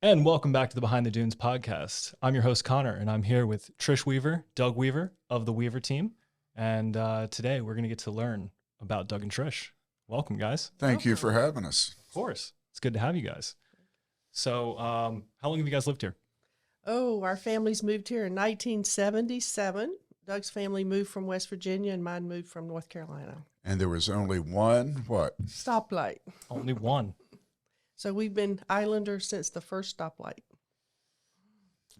And welcome back to the Behind the Dunes podcast. I'm your host, Connor, and I'm here with Trish Weaver, Doug Weaver of the Weaver team. And today we're going to get to learn about Doug and Trish. Welcome, guys. Thank you for having us. Of course. It's good to have you guys. So how long have you guys lived here? Oh, our families moved here in 1977. Doug's family moved from West Virginia and mine moved from North Carolina. And there was only one, what? Stoplight. Only one. So we've been Islanders since the first stoplight.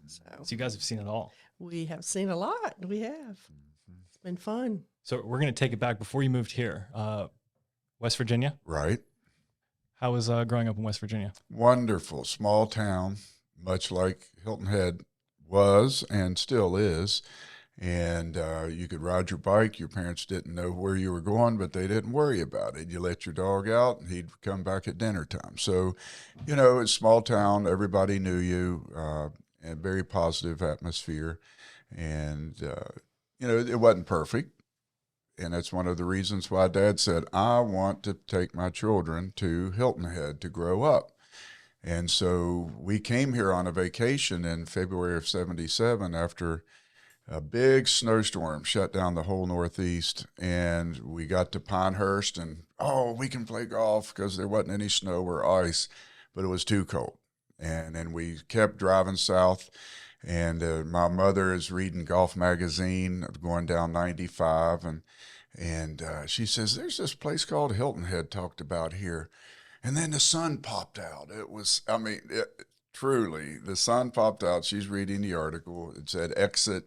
So you guys have seen it all. We have seen a lot. We have. It's been fun. So we're going to take it back before you moved here. West Virginia? Right. How was growing up in West Virginia? Wonderful. Small town, much like Hilton Head was and still is. And you could ride your bike. Your parents didn't know where you were going, but they didn't worry about it. You let your dog out, and he'd come back at dinner time. So, you know, it's small town. Everybody knew you, and very positive atmosphere. And, you know, it wasn't perfect. And that's one of the reasons why Dad said, I want to take my children to Hilton Head to grow up. And so we came here on a vacation in February of 77 after a big snowstorm shut down the whole Northeast, and we got to Pinehurst, and, we can play golf because there wasn't any snow or ice, but it was too cold. And then we kept driving south, and my mother is reading Golf Magazine, going down 95, and she says, there's this place called Hilton Head talked about here. And then the sun popped out. It was, truly, the sun popped out. She's reading the article. It said exit.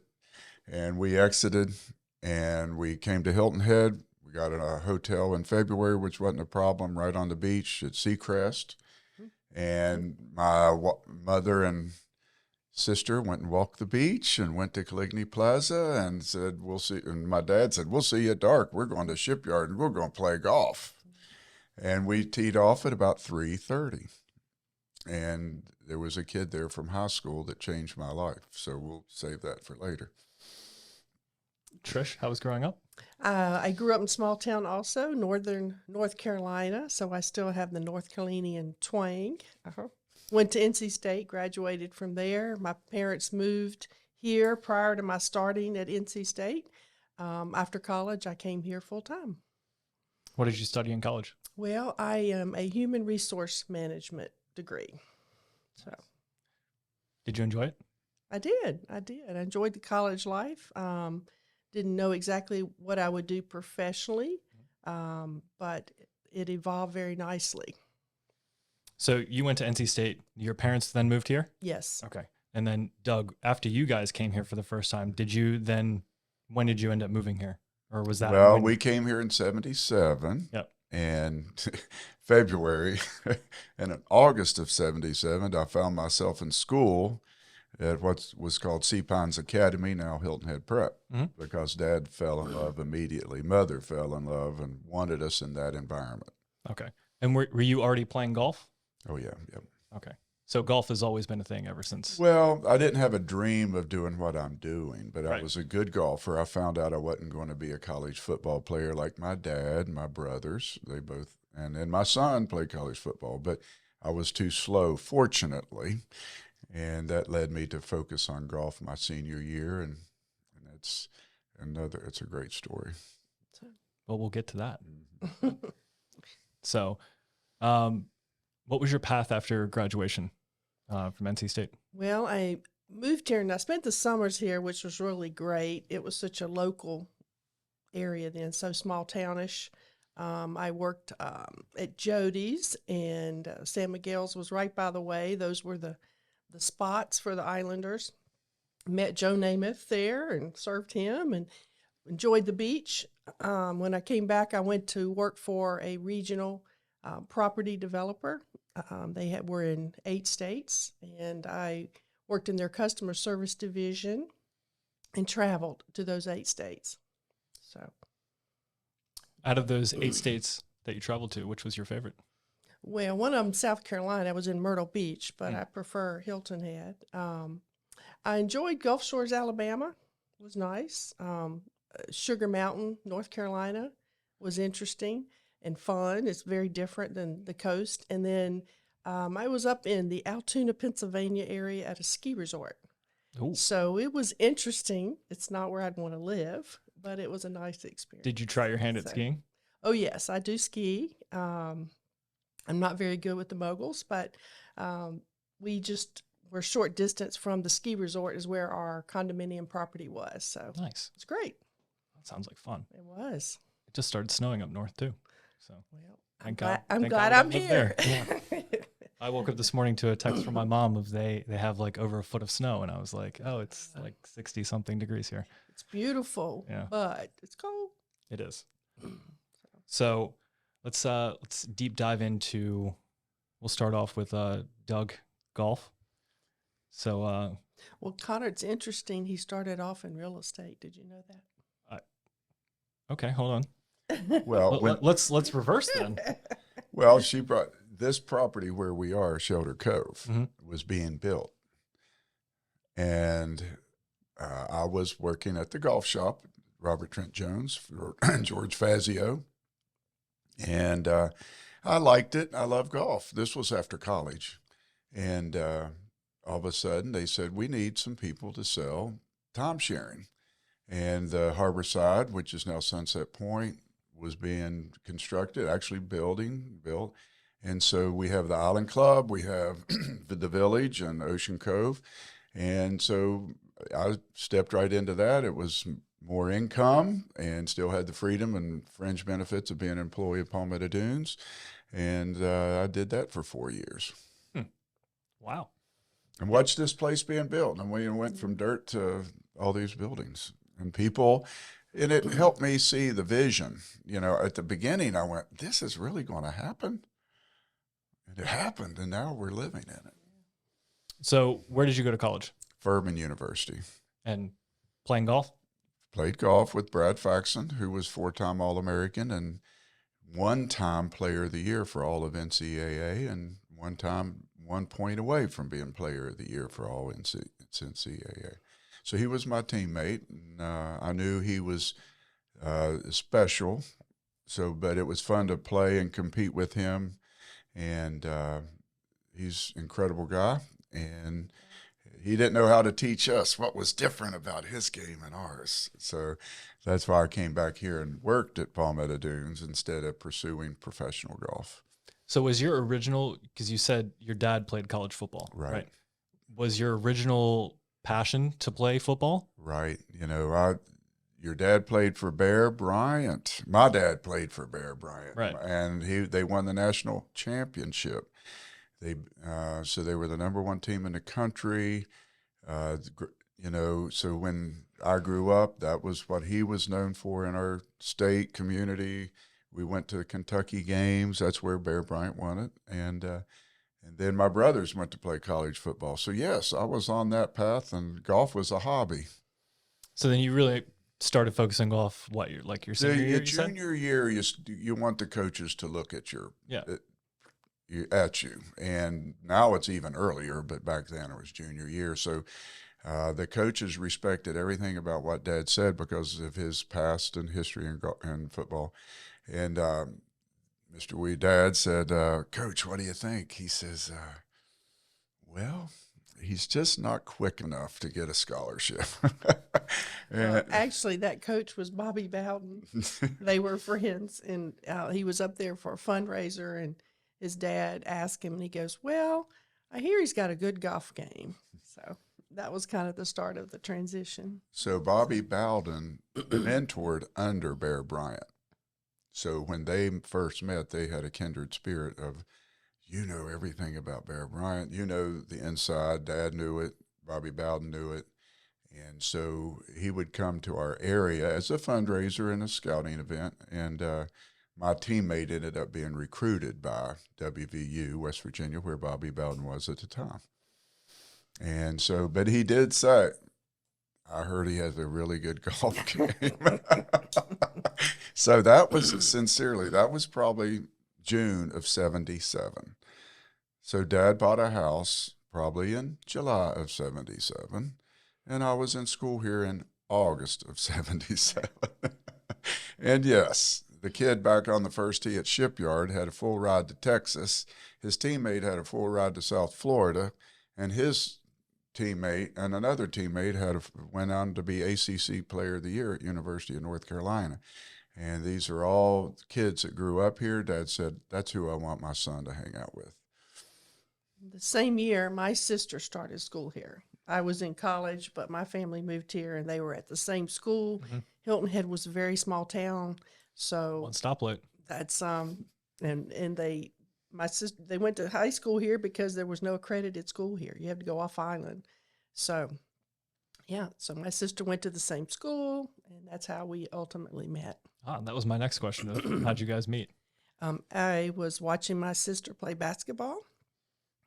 And we exited, and we came to Hilton Head. We got a hotel in February, which wasn't a problem, right on the beach at Seacrest. And my mother and sister went and walked the beach and went to Caligny Plaza and said, we'll see. And my dad said, we'll see you at dark. We're going to Shipyard, and we're going to play golf. And we teed off at about 3:30. And there was a kid there from high school that changed my life. So we'll save that for later. Trish, how was growing up? I grew up in small town also, northern North Carolina, so I still have the North Carolinian twang. Went to NC State, graduated from there. My parents moved here prior to my starting at NC State. After college, I came here full time. What did you study in college? Well, I am a human resource management degree. So, did you enjoy it? I did. I enjoyed the college life. Didn't know exactly what I would do professionally, but it evolved very nicely. So you went to NC State. Your parents then moved here? Yes. Okay. And then, Doug, after you guys came here for the first time, when did you end up moving here? Or was that? Well, we came here in 77. Yep. And February, and in August of 77, I found myself in school at what was called Sea Pines Academy, now Hilton Head Prep, because Dad fell in love immediately. Mother fell in love and wanted us in that environment. Okay. And were you already playing golf? Oh, yeah. Yep. Okay. So golf has always been a thing ever since. Well, I didn't have a dream of doing what I'm doing, but Right. I was a good golfer. I found out I wasn't going to be a college football player like my dad, my brothers. They both, and then my son played college football, but I was too slow, fortunately. And that led me to focus on golf my senior year, and it's a great story. Well, we'll get to that. So, what was your path after graduation from NC State? Well, I moved here and I spent the summers here, which was really great. It was such a local area then, so small townish. I worked at Jody's, and San Miguel's was right by the way. Those were the spots for the Islanders. Met Joe Namath there and served him and enjoyed the beach. When I came back, I went to work for a regional property developer. They were in 8 states, and I worked in their customer service division and traveled to those 8 states. So, out of those 8 states that you traveled to, which was your favorite? Well, one of them, South Carolina. I was in Myrtle Beach, but I prefer Hilton Head. I enjoyed Gulf Shores, Alabama. It was nice. Sugar Mountain, North Carolina was interesting and fun. It's very different than the coast. And then I was up in the Altoona, Pennsylvania area at a ski resort. Ooh. So it was interesting. It's not where I'd want to live, but it was a nice experience. Did you try your hand at So- skiing? Oh, yes, I do ski. I'm not very good with the moguls, but we're short distance from the ski resort is where our condominium property was. So Nice. it's great. That sounds like fun. It was. It just started snowing up north too. So Well, Thank I'm God- glad, I'm thank glad God we I'm don't live here. there. I woke up this morning to a text from my mom of they have like over a foot of snow, and I was like, oh, it's like 60 something degrees here. It's beautiful, Yeah. but it's cold. It is. So let's deep dive into. We'll start off with Doug golf. So Well, Connor, it's interesting. He started off in real estate. Did you know that? okay, hold on. Well, Let's reverse then. well, she brought this property where we are, Shelter Cove, Mhm. was being built. And I was working at the golf shop, Robert Trent Jones for George Fazio. And I liked it. I love golf. This was after college. And all of a sudden they said, we need some people to sell timesharing. And the harbor side, which is now Sunset Point, was being constructed, actually built. And so we have the Island Club, we have the Village and Ocean Cove. And so I stepped right into that. It was more income and still had the freedom and fringe benefits of being an employee of Palmetto Dunes. And I did that for 4 years. Wow. And watched this place being built. And we went from dirt to all these buildings and people. And it helped me see the vision. You know, at the beginning, I went, this is really going to happen. And it happened, and now we're living in it. So where did you go to college? Furman University. And playing golf? Played golf with Brad Faxon, who was 4-time All-American and 1-time Player of the Year for all of NCAA, and 1 point away from being Player of the Year for all NCAA. So he was my teammate, and I knew he was special. But it was fun to play and compete with him, and he's an incredible guy. And he didn't know how to teach us what was different about his game and ours. So that's why I came back here and worked at Palmetto Dunes instead of pursuing professional golf. So was your original, because you said your dad played college football, Right. Was your original passion to play football? Right. You know, your dad played for Bear Bryant. My dad played for Bear Bryant. Right. And they won the national championship. So they were the number 1 team in the country. You know, so when I grew up, that was what he was known for in our state community. We went to the Kentucky games. That's where Bear Bryant won it. And then my brothers went to play college football. So, yes, I was on that path, and golf was a hobby. So then you really started focusing golf, your senior year, you said? Junior year, you want the coaches to look at you. And now it's even earlier, but back then it was junior year. So the coaches respected everything about what Dad said because of his past and history in football. And Mr. Wee Dad said, Coach, what do you think? He says, well, he's just not quick enough to get a scholarship. Well, actually, that coach was Bobby Bowden. They were friends, and he was up there for a fundraiser, and his dad asked him, and he goes, well, I hear he's got a good golf game. So that was kind of the start of the transition. So Bobby Bowden mentored under Bear Bryant. So when they first met, they had a kindred spirit of, you know everything about Bear Bryant. You know the inside. Dad knew it. Bobby Bowden knew it. And so he would come to our area as a fundraiser and a scouting event. And my teammate ended up being recruited by WVU, West Virginia, where Bobby Bowden was at the time. And so, but he did say, I heard he has a really good golf game. So that was probably June of 77. So Dad bought a house probably in July of 77. And I was in school here in August of 77. And yes, the kid back on the first tee at Shipyard had a full ride to Texas. His teammate had a full ride to South Florida, and his teammate and another teammate went on to be ACC Player of the Year at University of North Carolina. And these are all kids that grew up here. Dad said, that's who I want my son to hang out with. The same year, my sister started school here. I was in college, but my family moved here, and they were at the same school. Mm-hmm. Hilton Head was a very small town, so One stoplight. that's and they went to high school here because there was no accredited school here. You have to go off island. So, yeah. So my sister went to the same school, and that's how we ultimately met. That was my next question. How'd you guys meet? I was watching my sister play basketball,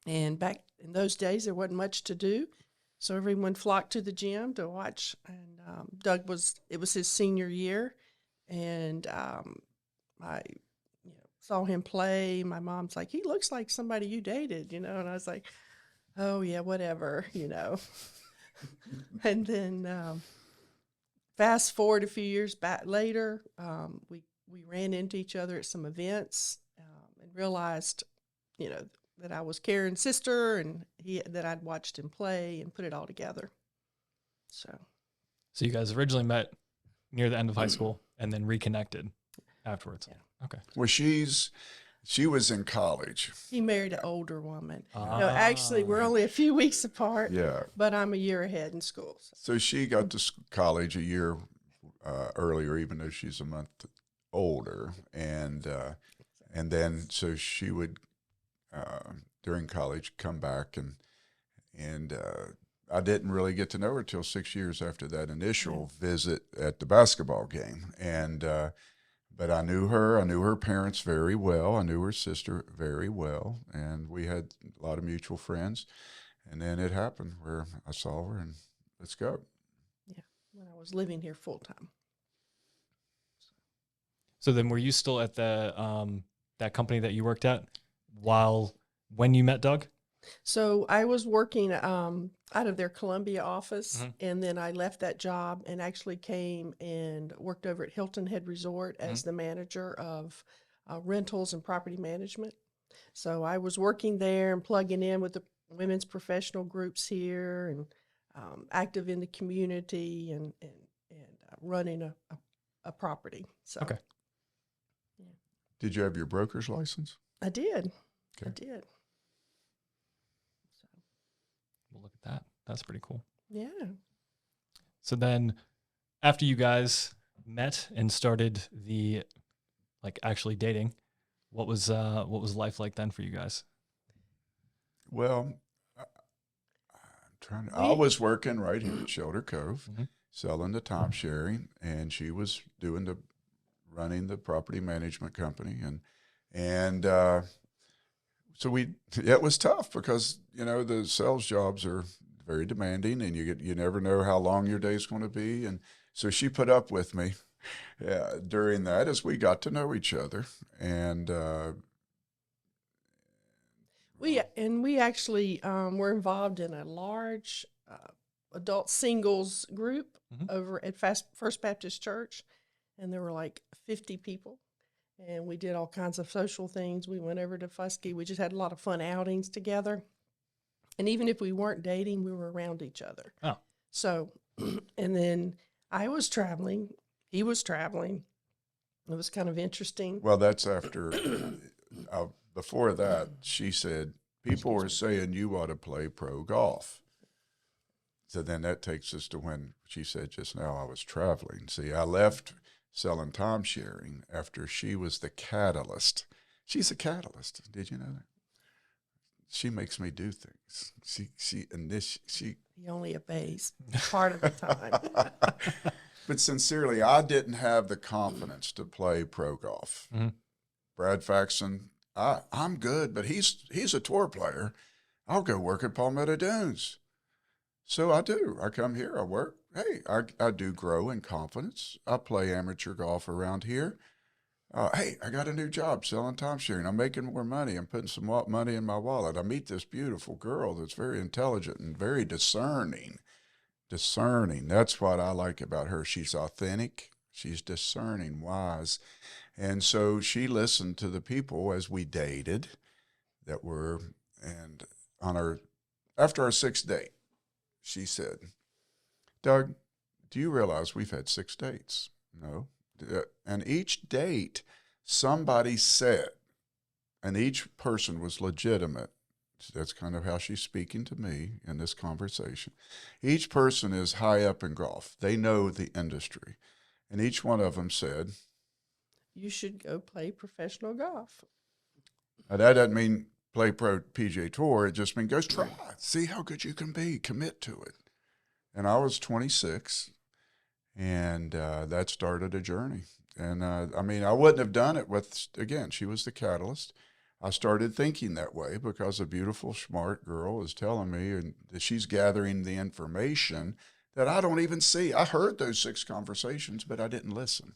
and back in those days, there wasn't much to do. So everyone flocked to the gym to watch. And it was his senior year, and I saw him play. My mom's like, he looks like somebody you dated, and I was like, oh, yeah, whatever, And then fast forward a few years back later, we ran into each other at some events and realized, that I was Karen's sister and that I'd watched him play and put it all together. So you guys originally met near the end of high school and then reconnected afterwards. Yeah. Okay. Well, she was in college. he married an older woman. No, actually, we're only a few weeks apart. Yeah. But I'm a year ahead in school. So she got to college a year earlier, even though she's a month older. And then so she would, during college, come back and I didn't really get to know her till 6 years after that initial visit at the basketball game. And but I knew her parents very well. I knew her sister very well, and we had a lot of mutual friends. And then it happened where I saw her and let's go. Yeah, when I was living here full time. So then were you still at the that company that you worked at when you met Doug? So I was working out of their Columbia office, and then I left that job and actually came and worked over at Hilton Head Resort as the manager of rentals and property management. So I was working there and plugging in with the women's professional groups here and active in the community and running a property. So okay. Yeah. Did you have your broker's license? I did. Okay. I did. So, Well, look at that. That's pretty cool. yeah. So then after you guys met and started actually dating, what was life like then for you guys? Well, I was working right here at Shelter Cove, selling the timesharing, and she was running the property management company, and so it was tough because the sales jobs are very demanding, and you never know how long your day's going to be, and so she put up with me during that as we got to know each other, and we actually were involved in a large adult singles group over at First Baptist Church, and there were like 50 people, and we did all kinds of social things. We went over to Fusky. We just had a lot of fun outings together, and even if we weren't dating, we were around each other. Oh, so, and then I was traveling, he was traveling. It was kind of interesting. Well, that's after. Before that, she said, people were saying you ought to play pro golf. So then that takes us to when she said just now I was traveling. See, I left selling timesharing after she was the catalyst. She's a catalyst. Did you know that? She makes me do things. She He only obeys part of the time. But sincerely, I didn't have the confidence to play pro golf. Brad Faxon, I'm good, but he's a tour player. I'll go work at Palmetto Dunes. So I do. I come here, I work. Hey, I do grow in confidence. I play amateur golf around here. Hey, I got a new job selling timesharing. I'm making more money. I'm putting some money in my wallet. I meet this beautiful girl that's very intelligent and very discerning. Discerning. That's what I like about her. She's authentic. She's discerning, wise. And so she listened to the people as we dated and after our 6th date, she said, Doug, do you realize we've had 6 dates? No. And each date, somebody said, and each person was legitimate. That's kind of how she's speaking to me in this conversation. Each person is high up in golf. They know the industry. And each one of them said, you should go play professional golf. Now that doesn't mean play pro PGA Tour. It just means go try. See how good you can be. Commit to it. And I was 26, and that started a journey. And I wouldn't have done it again, she was the catalyst. I started thinking that way because a beautiful, smart girl is telling me and that she's gathering the information that I don't even see. I heard those 6 conversations, but I didn't listen.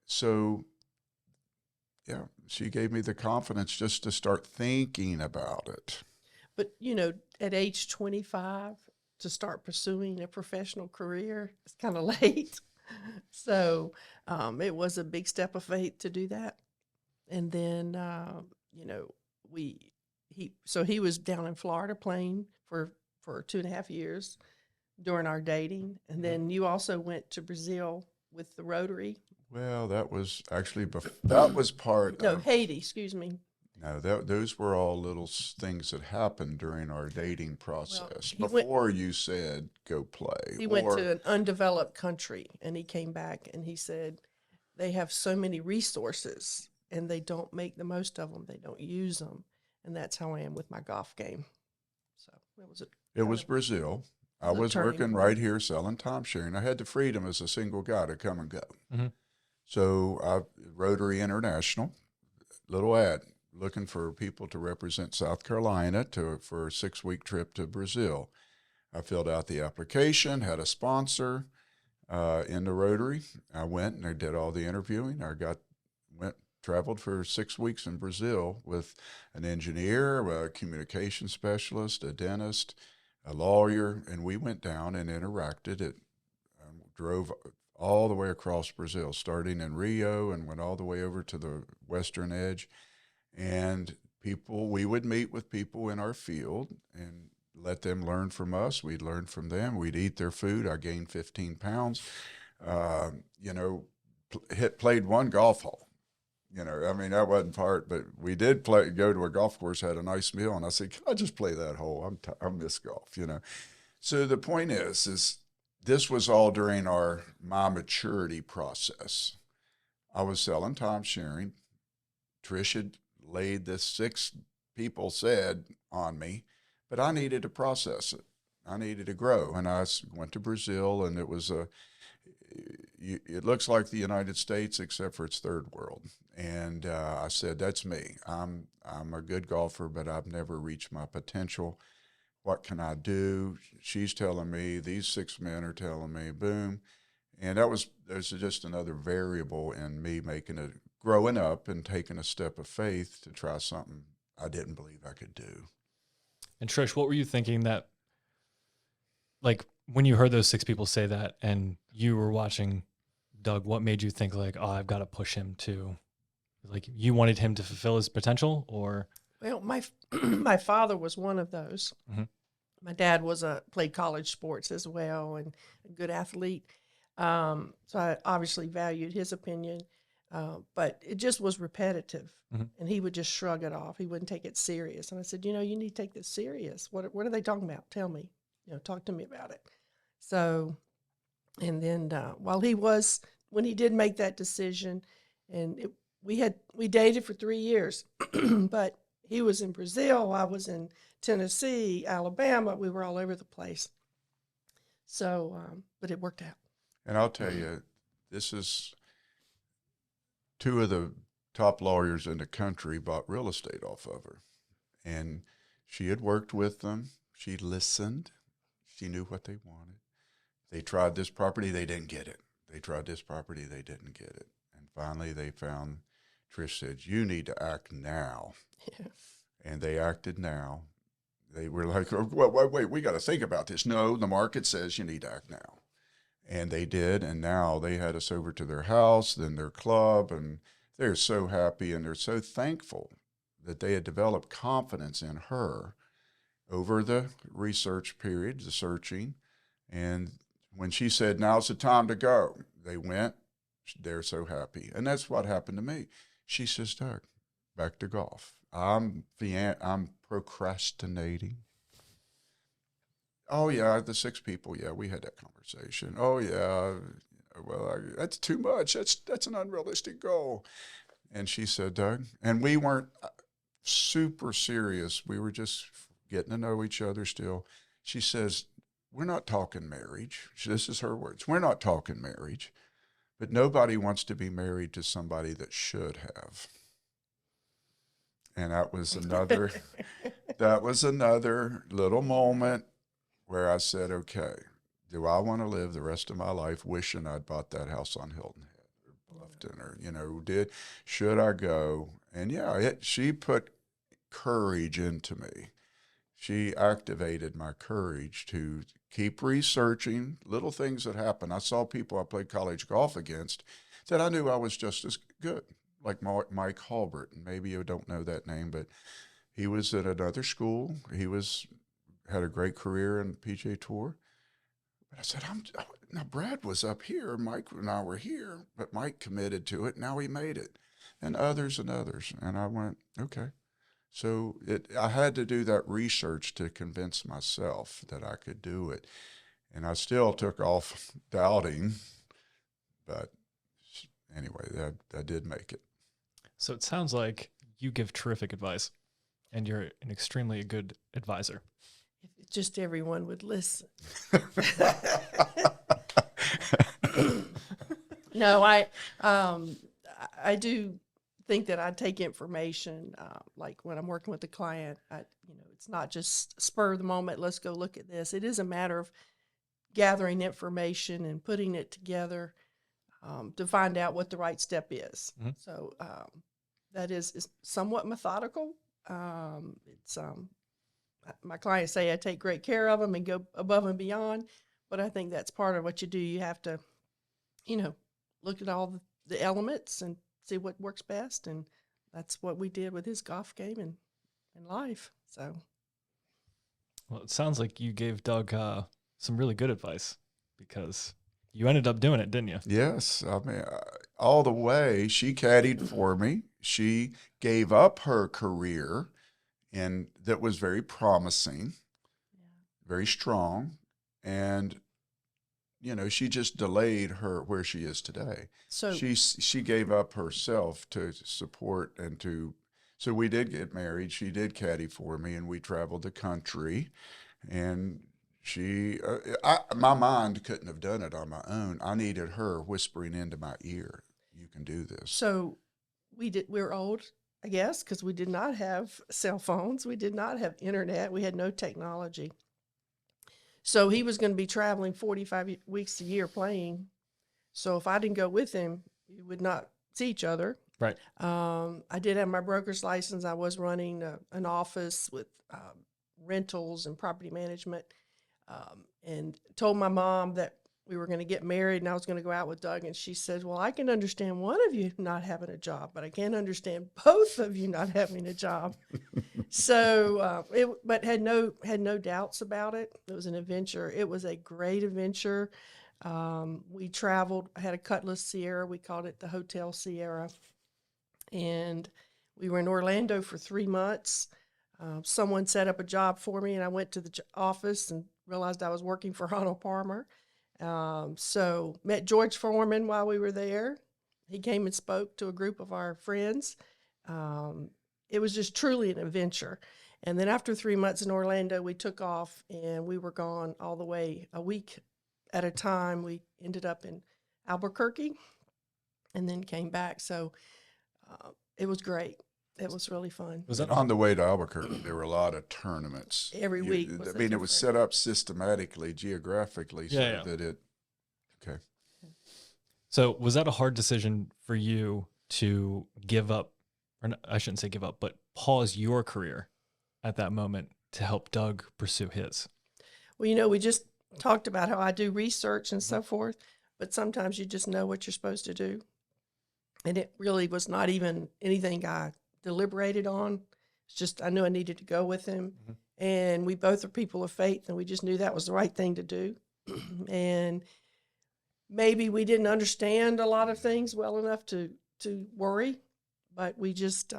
So, yeah, she gave me the confidence just to start thinking about it. But, at age 25, to start pursuing a professional career, it's kind of late. So it was a big step of faith to do that. And then, he was down in Florida playing for 2.5 years during our dating. And then you also went to Brazil with the Rotary. Well, that was actually that was part No, of Haiti, excuse me. No, those were all little things that happened during our dating process Well, before you said go play. He went to an undeveloped country, and he came back and he said they have so many resources and they don't make the most of them. They don't use them, and that's how I am with my golf game. So it was Brazil. I was working right here selling timesharing. I had the freedom as a single guy to come and go. Mm-hmm. So Rotary International, little ad, looking for people to represent South Carolina for a 6-week trip to Brazil. I filled out the application, had a sponsor in the Rotary. I went and I did all the interviewing. Traveled for 6 weeks in Brazil with an engineer, a communication specialist, a dentist, a lawyer, and we went down and interacted. Drove all the way across Brazil, starting in Rio and went all the way over to the western edge. And we would meet with people in our field and let them learn from us. We'd learn from them. We'd eat their food. I gained 15 pounds. Played one golf hole. That wasn't part, but we did go to a golf course, had a nice meal, and I said, can I just play that hole? I miss golf, So the point is this was all during my maturity process. I was selling timesharing. Trish had laid this 6 people said on me, but I needed to process it. I needed to grow. And I went to Brazil, and it was it looks like the United States, except for it's third world. And I said, that's me. I'm a good golfer, but I've never reached my potential. What can I do? She's telling me, these 6 men are telling me, boom. And there's just another variable in me growing up and taking a step of faith to try something I didn't believe I could do. And Trish, what were you thinking that, like, when you heard those 6 people say that and you were watching Doug, what made you think like, oh, I've got to push him to, like, you wanted him to fulfill his potential? Or? Well, my father was one of those. Mm-hmm. My dad played college sports as well and a good athlete. So I obviously valued his opinion, but it just was repetitive. Mm-hmm. And he would just shrug it off. He wouldn't take it serious. And I said, you need to take this serious. What are they talking about? Tell me, talk to me about it. So, and then when he did make that decision, and we dated for 3 years, but he was in Brazil, I was in Tennessee, Alabama, we were all over the place. So, but it worked out. And I'll tell you, this is 2 of the top lawyers in the country bought real estate off of her. And she had worked with them. She listened. She knew what they wanted. They tried this property, they didn't get it. They tried this property, they didn't get it. And finally they found, Trish said, you need to act now. Yeah. And they acted now. They were like, oh, wait, we got to think about this. No, the market says you need to act now. And they did, and now they had us over to their house, then their club, and they're so happy and they're so thankful that they had developed confidence in her over the research period, the searching. And when she said, now's the time to go, they went. They're so happy. And that's what happened to me. She says, Doug, back to golf. I'm procrastinating. Oh, yeah, the 6 people. Yeah, we had that conversation. Oh, yeah. Well, that's too much. That's an unrealistic goal. And she said, Doug, and we weren't super serious. We were just getting to know each other still. She says, we're not talking marriage. This is her words. We're not talking marriage, but nobody wants to be married to somebody that should have. And that was another little moment where I said, okay, do I want to live the rest of my life wishing I'd bought that house on Hilton Head or Bluffton or, should I go? And yeah, she put courage into me. She activated my courage to keep researching little things that happen. I saw people I played college golf against that I knew I was just as good, like Mike Halbert. And maybe you don't know that name, but he was at another school. He had a great career in the PGA Tour. But I said, now Brad was up here, Mike and I were here, but Mike committed to it. Now he made it, and others. And I went, okay. So I had to do that research to convince myself that I could do it. And I still took off doubting, but anyway, I did make it. So it sounds like you give terrific advice, and you're an extremely good advisor. If just everyone would listen. No, I do think that I take information, like when I'm working with a client, it's not just spur of the moment, let's go look at this. It is a matter of gathering information and putting it together to find out what the right step is. Mm-hmm. So that is somewhat methodical. My clients say I take great care of them and go above and beyond, but I think that's part of what you do. You have to, look at all the elements and see what works best, and that's what we did with his golf game and life. So, well, it sounds like you gave Doug some really good advice, because you ended up doing it, didn't you? Yes, I mean, all the way. She caddied for me. She gave up her career, and that was very promising, very strong, and she just delayed her where she is today. So she gave up herself to support and so we did get married. She did caddy for me, and we traveled the country, and my mind couldn't have done it on my own. I needed her whispering into my ear, you can do this. So we're old, I guess, because we did not have cell phones. We did not have internet. We had no technology. So he was going to be traveling 45 weeks a year playing. So if I didn't go with him, we would not see each other. Right. I did have my broker's license. I was running an office with rentals and property management, and told my mom that we were going to get married and I was going to go out with Doug. And she said, well, I can understand one of you not having a job, but I can't understand both of you not having a job. So, but had no doubts about it. It was an adventure. It was a great adventure. We traveled. I had a Cutlass Sierra. We called it the Hotel Sierra. And we were in Orlando for 3 months. Someone set up a job for me, and I went to the office and realized I was working for Arnold Palmer. So met George Foreman while we were there. He came and spoke to a group of our friends. It was just truly an adventure. And then after 3 months in Orlando, we took off, and we were gone all the way a week at a time. We ended up in Albuquerque and then came back. So it was great. It was really fun. Was that on the way to Albuquerque? There were a lot of tournaments every week. It was set up systematically, geographically, that it. Okay. So was that a hard decision for you to give up, or I shouldn't say give up, but pause your career at that moment to help Doug pursue his? Well, talked about how I do research and so forth, but sometimes you just know what you're supposed to do. And it really was not even anything I deliberated on. It's just I knew I needed to go with him. And we both are people of faith, and we just knew that was the right thing to do. And maybe we didn't understand a lot of things well enough to worry, but we just,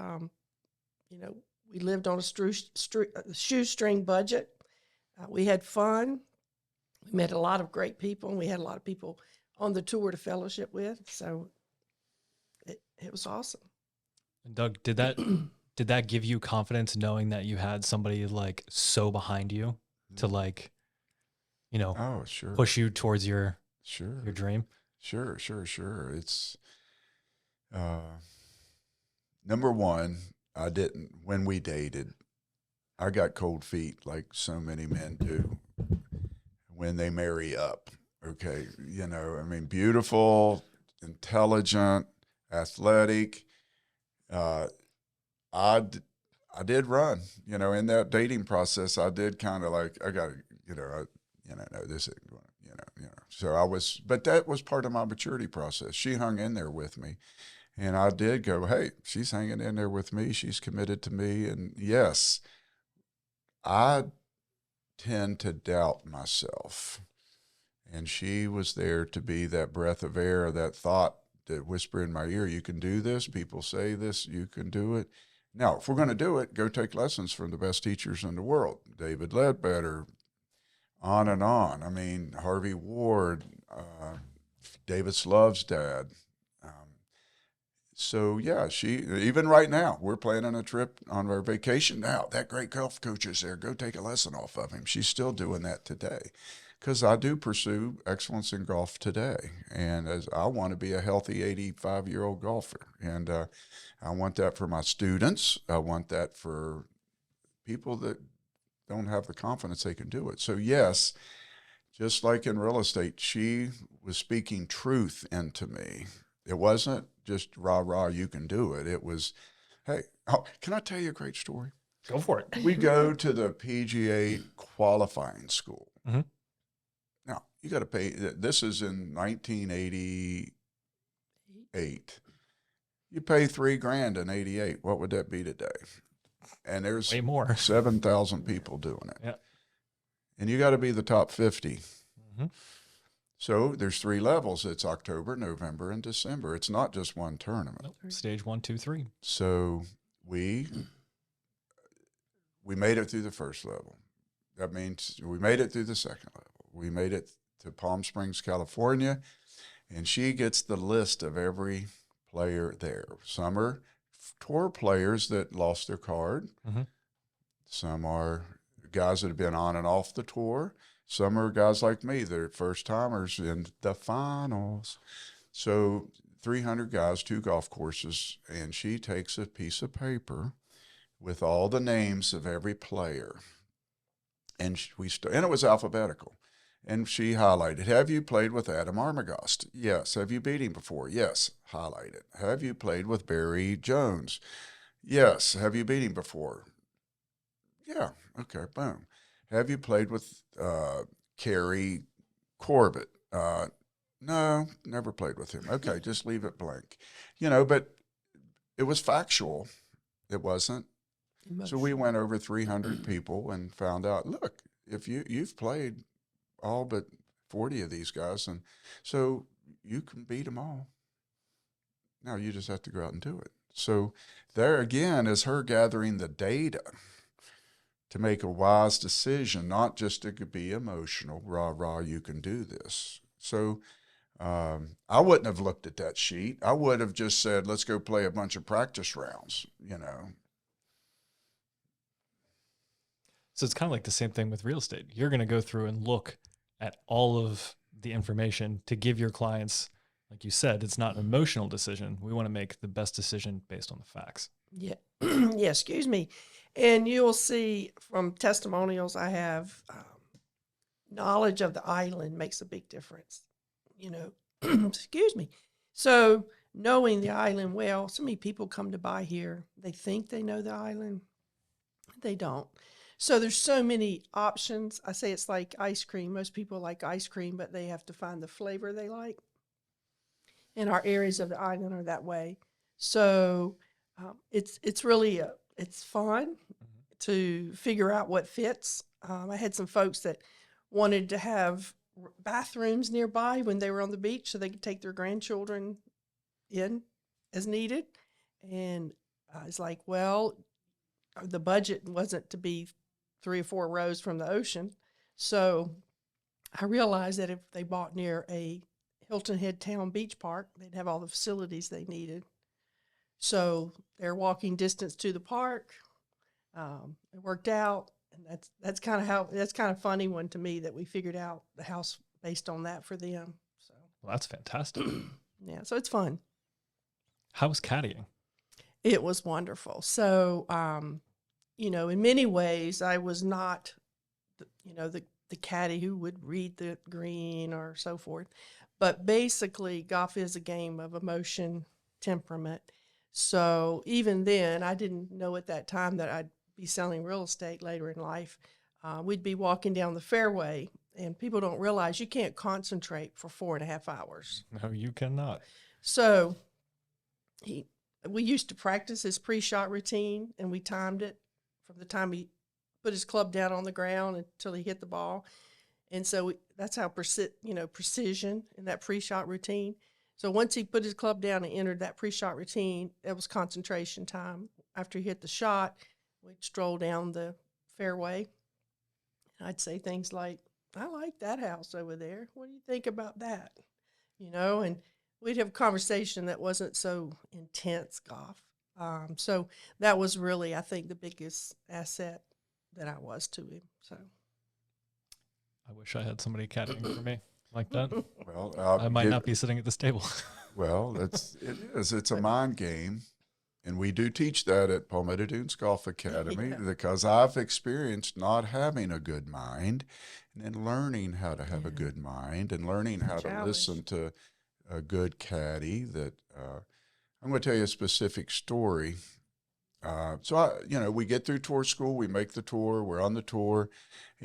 we lived on a shoestring budget. We had fun. We met a lot of great people, and we had a lot of people on the tour to fellowship with. So it was awesome. And Doug, did that give you confidence knowing that you had somebody like so behind you to like, Oh, sure. push you towards your dream? Sure. It's number one, when we dated, I got cold feet like so many men do when they marry up. Okay. Beautiful, intelligent, athletic. I did run, in that dating process. I did kind of like, I got, no, this isn't going, So but that was part of my maturity process. She hung in there with me, and I did go, hey, she's hanging in there with me. She's committed to me. And yes, I tend to doubt myself. And she was there to be that breath of air, that thought that whisper in my ear, you can do this. People say this, you can do it. Now, if we're going to do it, go take lessons from the best teachers in the world. David Ledbetter, on and on. Harvey Ward, David Slove's dad. So yeah, even right now, we're planning a trip on our vacation now. That great golf coach is there. Go take a lesson off of him. She's still doing that today. Because I do pursue excellence in golf today. And as I want to be a healthy 85-year-old golfer. And I want that for my students. I want that for people that don't have the confidence they can do it. So yes, just like in real estate, she was speaking truth into me. It wasn't just rah, you can do it. It was, hey, can I tell you a great story? Go for it. We go to the PGA qualifying school. Mm-hmm. Now, you got to pay. This is in 1988. You pay $3,000 in 88. What would that be today? And there's way more. 7,000 people doing it. Yeah. And you got to be the top 50. Mm-hmm. So there's 3 levels. It's October, November, and December. It's not just one tournament. Nope. Stage 1, 2, 3. So we made it through the first level. That means we made it through the second level. We made it to Palm Springs, California, and she gets the list of every player there. Some are tour players that lost their card. Mm-hmm. Some are guys that have been on and off the tour. Some are guys like me. They're first-timers in the finals. So 300 guys, 2 golf courses, and she takes a piece of paper with all the names of every player. And and it was alphabetical. And she highlighted, have you played with Adam Armagost? Yes. Have you beat him before? Yes. Highlighted. Have you played with Barry Jones? Yes. Have you beat him before? Yeah. Okay, boom. Have you played with Kerry Corbett? No, never played with him. Okay, just leave it blank. But it was factual. It wasn't. So we went over 300 people and found out, look, if you've played all but 40 of these guys, and so you can beat them all. Now you just have to go out and do it. So there again is her gathering the data to make a wise decision, not just to be emotional, rah, you can do this. So I wouldn't have looked at that sheet. I would have just said, let's go play a bunch of practice rounds, So it's kind of like the same thing with real estate. You're going to go through and look at all of the information to give your clients, like you said, it's not an emotional decision. We want to make the best decision based on the facts. Yeah. Yeah, excuse me. And you'll see from testimonials I have, knowledge of the island makes a big difference, excuse me. So knowing the island well, so many people come to buy here. They think they know the island. They don't. So there's so many options. I say it's like ice cream. Most people like ice cream, but they have to find the flavor they like. And our areas of the island are that way. So it's really it's fun to figure out what fits. I had some folks that wanted to have bathrooms nearby when they were on the beach so they could take their grandchildren in as needed. And I was like, well, the budget wasn't to be 3 or 4 rows from the ocean. So I realized that if they bought near a Hilton Head Town Beach Park, they'd have all the facilities they needed. So they're walking distance to the park. It worked out, and that's kind of funny one to me that we figured out the house based on that for them. So Well, that's fantastic. yeah, so it's fun. How was caddying? It was wonderful. So in many ways, I was not, the caddy who would read the green or so forth. But basically, golf is a game of emotion, temperament. So even then, I didn't know at that time that I'd be selling real estate later in life. We'd be walking down the fairway, and people don't realize you can't concentrate for 4.5 hours. No, you cannot. So we used to practice his pre-shot routine, and we timed it from the time he put his club down on the ground until he hit the ball. And so that's how precision in that pre-shot routine. So once he put his club down and entered that pre-shot routine, it was concentration time. After he hit the shot, we'd stroll down the fairway. I'd say things like, I like that house over there. What do you think about that? And we'd have a conversation that wasn't so intense golf. So that was really, I think, the biggest asset that I was to him. So I wish I had somebody caddying for me like that. Well, I might not be sitting at this table. Well, it is. It's a mind game. And we do teach that at Palmetto Dunes Golf Academy because I've experienced not having a good mind and then learning how to have a good mind and learning how to listen to a good caddy. I'm going to tell you a specific story. We get through tour school, we make the tour, we're on the tour,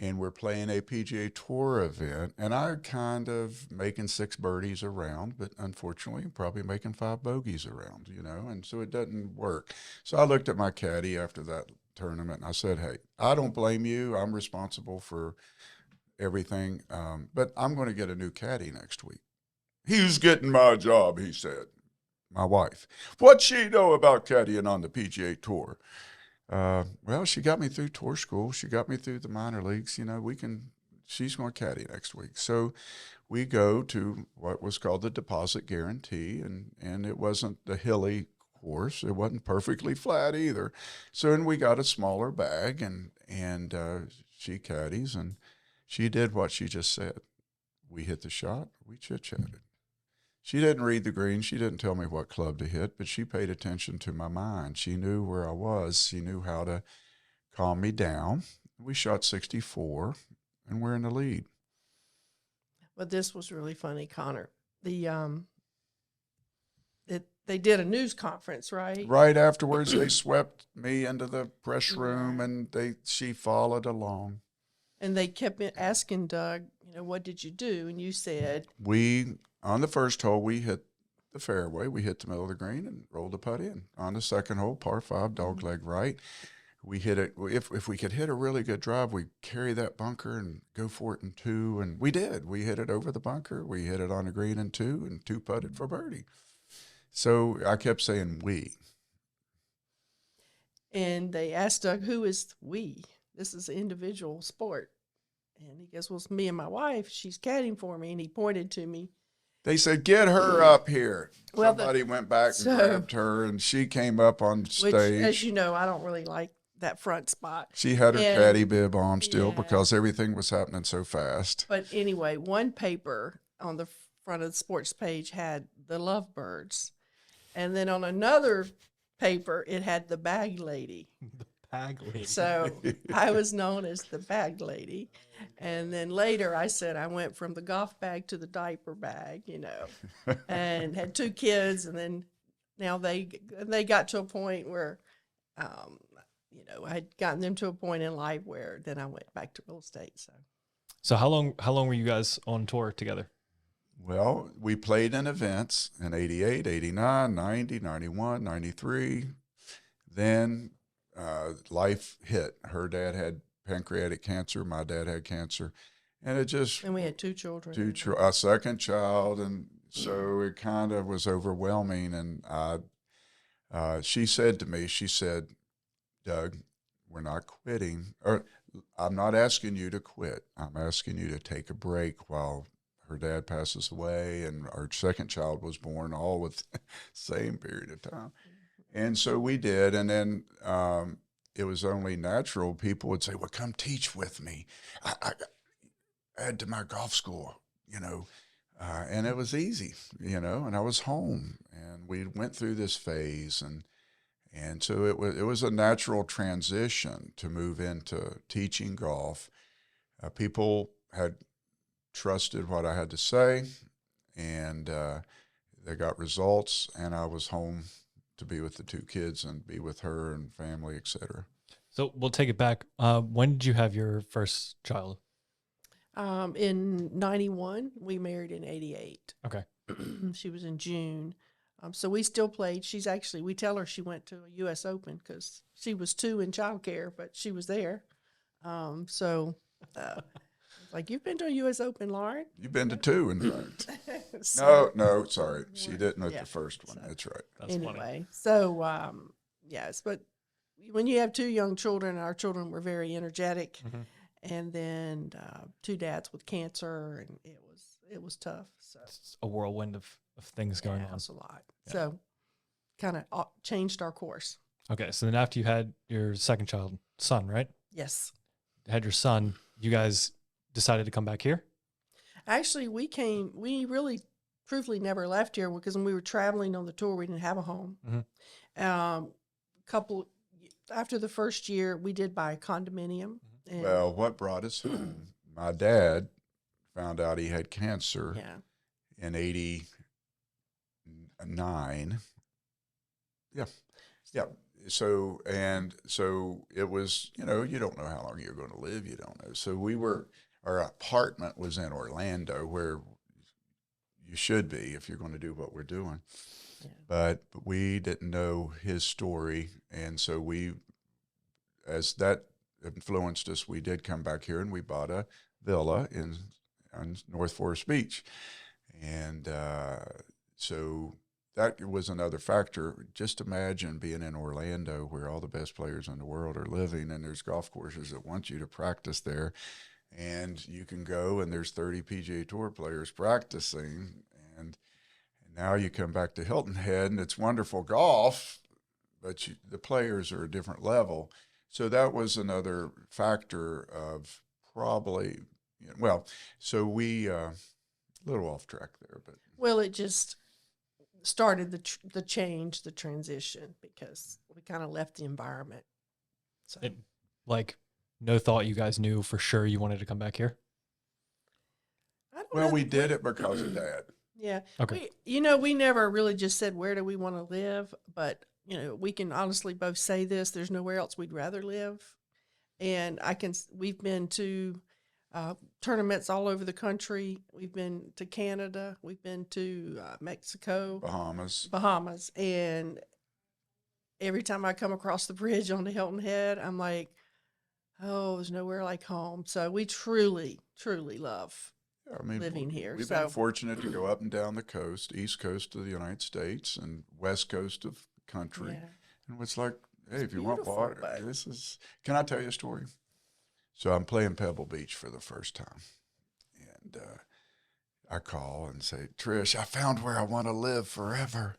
and we're playing a PGA Tour event. And I'm kind of making 6 birdies around, but unfortunately, I'm probably making 5 bogeys around, and so it doesn't work. So I looked at my caddy after that tournament, and I said, hey, I don't blame you. I'm responsible for everything, but I'm going to get a new caddy next week. He's getting my job, he said. My wife. What'd she know about caddying on the PGA Tour? Well, she got me through tour school. She got me through the minor leagues. She's going to caddy next week. So we go to what was called the deposit guarantee, and it wasn't the hilly course. It wasn't perfectly flat either. So, and we got a smaller bag, and she caddies, and she did what she just said. We hit the shot. We chit-chatted. She didn't read the green. She didn't tell me what club to hit, but she paid attention to my mind. She knew where I was. She knew how to calm me down. We shot 64, and we're in the lead. But this was really funny, Connor. They did a news conference, right? Right afterwards, they swept me into the press room, and she followed along. And they kept asking Doug, what did you do? And you said, on the first hole, we hit the fairway. We hit the middle of the green and rolled the putt in. On the second hole, par 5, dogleg right. We hit it. If we could hit a really good drive, we'd carry that bunker and go for it in 2. And we did. We hit it over the bunker. We hit it on the green in 2 and 2-putted for birdie. So I kept saying we. And they asked Doug, who is we? This is an individual sport. And he goes, well, it's me and my wife. She's caddying for me. And he pointed to me. They said, get her up here. Well, somebody went back and grabbed her, and she came up on stage. Which, as you know, I don't really like that front spot. She had her caddy bib on still because everything was happening so fast. But anyway, one paper on the front of the sports page had the Lovebirds. And then on another paper, it had the Bag Lady. The Bag Lady. So I was known as the Bag Lady. And then later I said I went from the golf bag to the diaper bag, and had 2 kids. And then now they got to a point where I had gotten them to a point in life where then I went back to real estate. So how long were you guys on tour together? Well, we played in events in 88, 89, 90, 91, 93. Then life hit. Her dad had pancreatic cancer. My dad had cancer. And it just, And we had two children. a second child. And so it kind of was overwhelming. And she said to me, she said, Doug, we're not quitting. Or I'm not asking you to quit. I'm asking you to take a break while her dad passes away and our second child was born, all with the same period of time. And so we did. And then it was only natural. People would say, well, come teach with me. I add to my golf school, and it was easy, and I was home and we went through this phase. And so it was a natural transition to move into teaching golf. People had trusted what I had to say, and they got results, and I was home to be with the two kids and be with her and family, et cetera. So we'll take it back. When did you have your first child? In 91, we married in 88. Okay. She was in June. So we still played. We tell her she went to a U.S. Open because she was 2 in childcare, but she was there. Like, you've been to a U.S. Open, Lauren? You've been to 2, in fact. No, sorry. She didn't at the first one. That's right. That's anyway, funny. So, yes, but when you have 2 young children, our children were very energetic, and then 2 dads with cancer, and it was tough. So It's a whirlwind of things going on. it was a lot. Yeah. So kind of changed our course. Okay. So then after you had your second child, son, right? Yes. Had your son, you guys decided to come back here? Actually, we really truthfully never left here because when we were traveling on the tour, we didn't have a home. After the first year, we did buy a condominium. And Well, what brought us home? My dad found out he had cancer in 89. Yeah. So it was, you don't know how long you're going to live. You don't know. So our apartment was in Orlando, where you should be if you're going to do what we're doing. Yeah. But we didn't know his story. And so as that influenced us, we did come back here and we bought a villa on North Forest Beach. And so that was another factor. Just imagine being in Orlando where all the best players in the world are living, and there's golf courses that want you to practice there. And you can go and there's 30 PGA Tour players practicing. And now you come back to Hilton Head and it's wonderful golf, but the players are a different level. So that was another factor of probably, so we, a little off track there, but. Well, it just started the change, the transition, because we kind of left the environment. So. No thought you guys knew for sure you wanted to come back here? We did it because of Dad. Yeah. Okay. We never really just said, where do we want to live? But, we can honestly both say this, there's nowhere else we'd rather live. And we've been to tournaments all over the country. We've been to Canada. We've been to Mexico. Bahamas. And every time I come across the bridge on the Hilton Head, I'm like, oh, there's nowhere like home. So we truly, truly love living here. We've been fortunate to go up and down the coast, east coast of the United States and west coast of the country. Yeah. And it's like, hey, if you want water, can I tell you a story? So I'm playing Pebble Beach for the first time. And I call and say, Trish, I found where I want to live forever.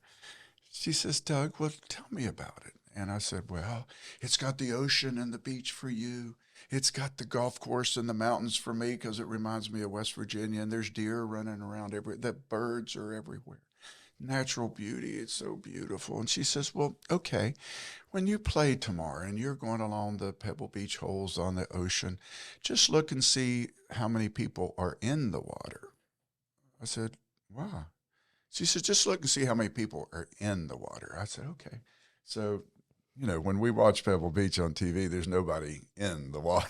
She says, Doug, well, tell me about it. And I said, well, it's got the ocean and the beach for you. It's got the golf course and the mountains for me because it reminds me of West Virginia, and there's deer running around the birds are everywhere. Natural beauty, it's so beautiful. And she says, well, okay, when you play tomorrow and you're going along the Pebble Beach holes on the ocean, just look and see how many people are in the water. I said, wow. She said, just look and see how many people are in the water. I said, okay. So you know, when we watch Pebble Beach on TV, there's nobody in the water.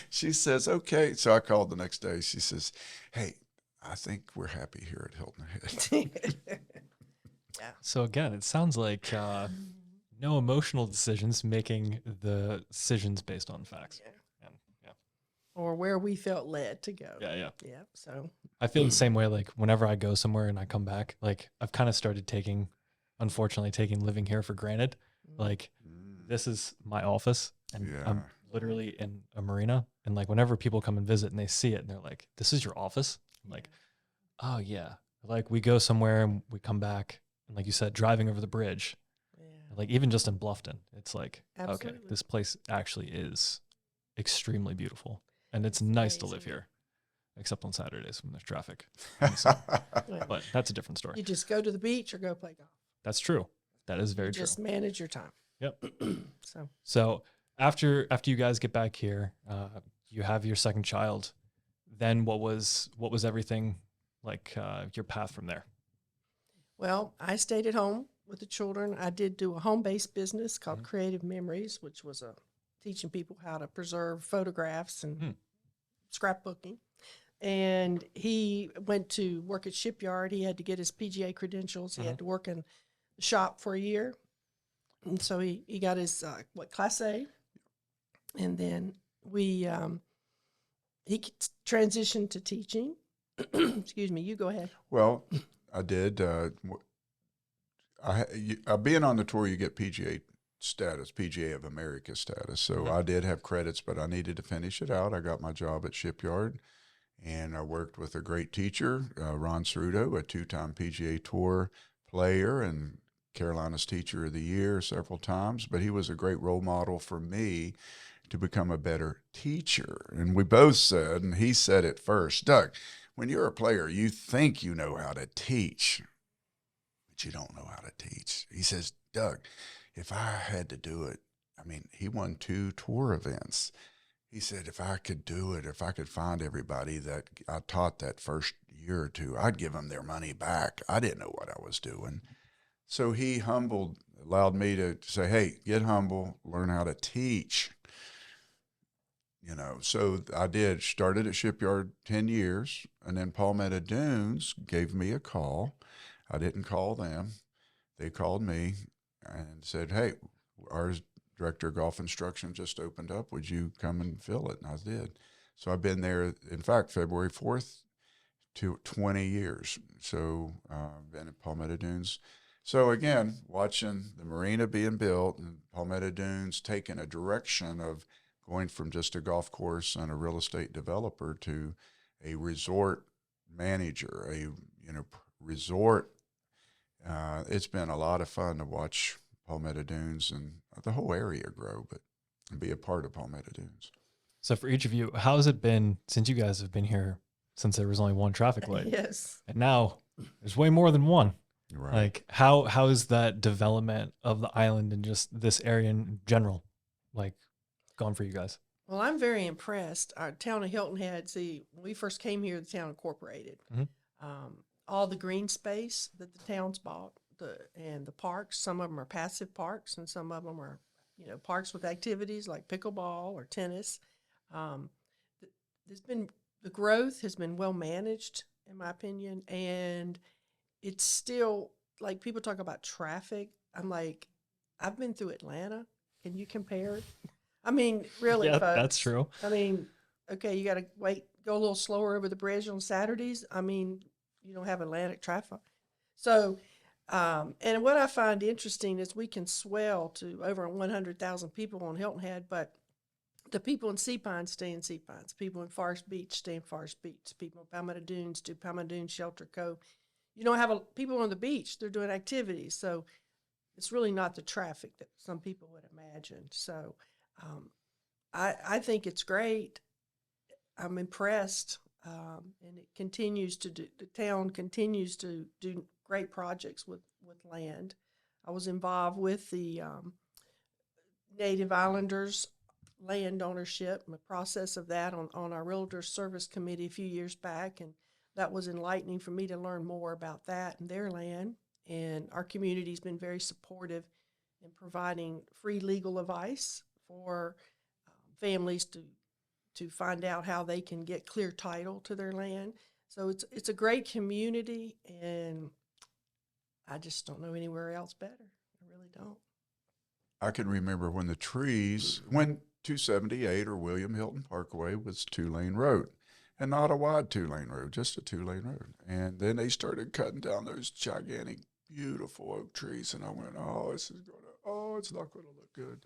She says, okay. So I called the next day. She says, hey, I think we're happy here at Hilton Head. Yeah. So again, it sounds like no emotional decisions, making the decisions based on facts. Yeah. And, yeah. Or where we felt led to go. Yeah, yeah. Yeah. So I feel the same way. Like whenever I go somewhere and I come back, like I've kind of started unfortunately taking living here for granted. Like this is my office, and Yeah. I'm literally in a marina. And like whenever people come and visit and they see it and they're like, "This is your office?" I'm like, "Oh yeah." Like we go somewhere and we come back, and like you said, driving over the bridge, yeah. like even just in Bluffton, it's like, okay, Absolutely. this place actually is extremely beautiful, and it's nice to live amazing. here, except on Saturdays when there's traffic. Well, But that's a different story. you just go to the beach or go play golf. That's true. That is very You true. just manage your time. Yep. So So after you guys get back here, you have your second child. Then what was everything like? Your path from there? well, I stayed at home with the children. I did do a home-based business called Creative Memories, which was teaching people how to preserve photographs and scrapbooking. And he went to work at Shipyard. He had to get his PGA credentials. He had to work in the shop for a year. And so he got his, Class A. And then he transitioned to teaching. Excuse me, you go ahead. Well, I did. Being on the tour, you get PGA status, PGA of America status. So I did have credits, but I needed to finish it out. I got my job at Shipyard, and I worked with a great teacher, Ron Ceruto, a two-time PGA Tour player and Carolina's Teacher of the Year several times. But he was a great role model for me to become a better teacher. And we both said, and he said it first, Doug, when you're a player, you think you know how to teach, but you don't know how to teach. He says, Doug, if I had to do it, I mean, he won 2 tour events. He said, if I could do it, if I could find everybody that I taught that first year or two, I'd give them their money back. I didn't know what I was doing. So he allowed me to say, hey, get humble, learn how to teach. You know, so I started at Shipyard 10 years, and then Palmetto Dunes gave me a call. I didn't call them. They called me and said, hey, our director of golf instruction just opened up. Would you come and fill it? And I did. So I've been there, in fact, February 4th to 20 years. So I've been at Palmetto Dunes. So again, watching the marina being built and Palmetto Dunes taking a direction of going from just a golf course and a real estate developer to a resort manager, resort. It's been a lot of fun to watch Palmetto Dunes and the whole area grow, and be a part of Palmetto Dunes. So for each of you, how has it been since you guys have been here, since there was only one traffic light? Yes. And now there's way more than one. Right. Like how is that development of the island and just this area in general, like, gone for you guys? Well, I'm very impressed. Our town of Hilton Head, when we first came here, the town incorporated. All the green space that the town's bought, and the parks, some of them are passive parks and some of them are, parks with activities like pickleball or tennis. The growth has been well managed, in my opinion, and it's still, like, people talk about traffic. I'm like, I've been through Atlanta. Can you compare it? I mean, really, Yeah, folks. that's true. I mean, okay, you got to go a little slower over the bridge on Saturdays. I mean, you don't have Atlantic traffic. So, and what I find interesting is we can swell to over 100,000 people on Hilton Head, but the people in Sea Pines stay in Sea Pines. People in Forest Beach stay in Forest Beach. People in Palmetto Dunes do Palmetto Dunes Shelter Cove. You don't have people on the beach. They're doing activities. So it's really not the traffic that some people would imagine. So I think it's great. I'm impressed. And it continues to do, the town continues to do great projects with land. I was involved with the Native Islanders land ownership and the process of that on our Realtor Service Committee a few years back, and that was enlightening for me to learn more about that and their land. And our community's been very supportive in providing free legal advice for families to find out how they can get clear title to their land. So it's a great community, and I just don't know anywhere else better. I really don't. I can remember when 278 or William Hilton Parkway was 2-lane road, and not a wide 2-lane road, just a 2-lane road. And then they started cutting down those gigantic, beautiful oak trees, and I went, it's not going to look good.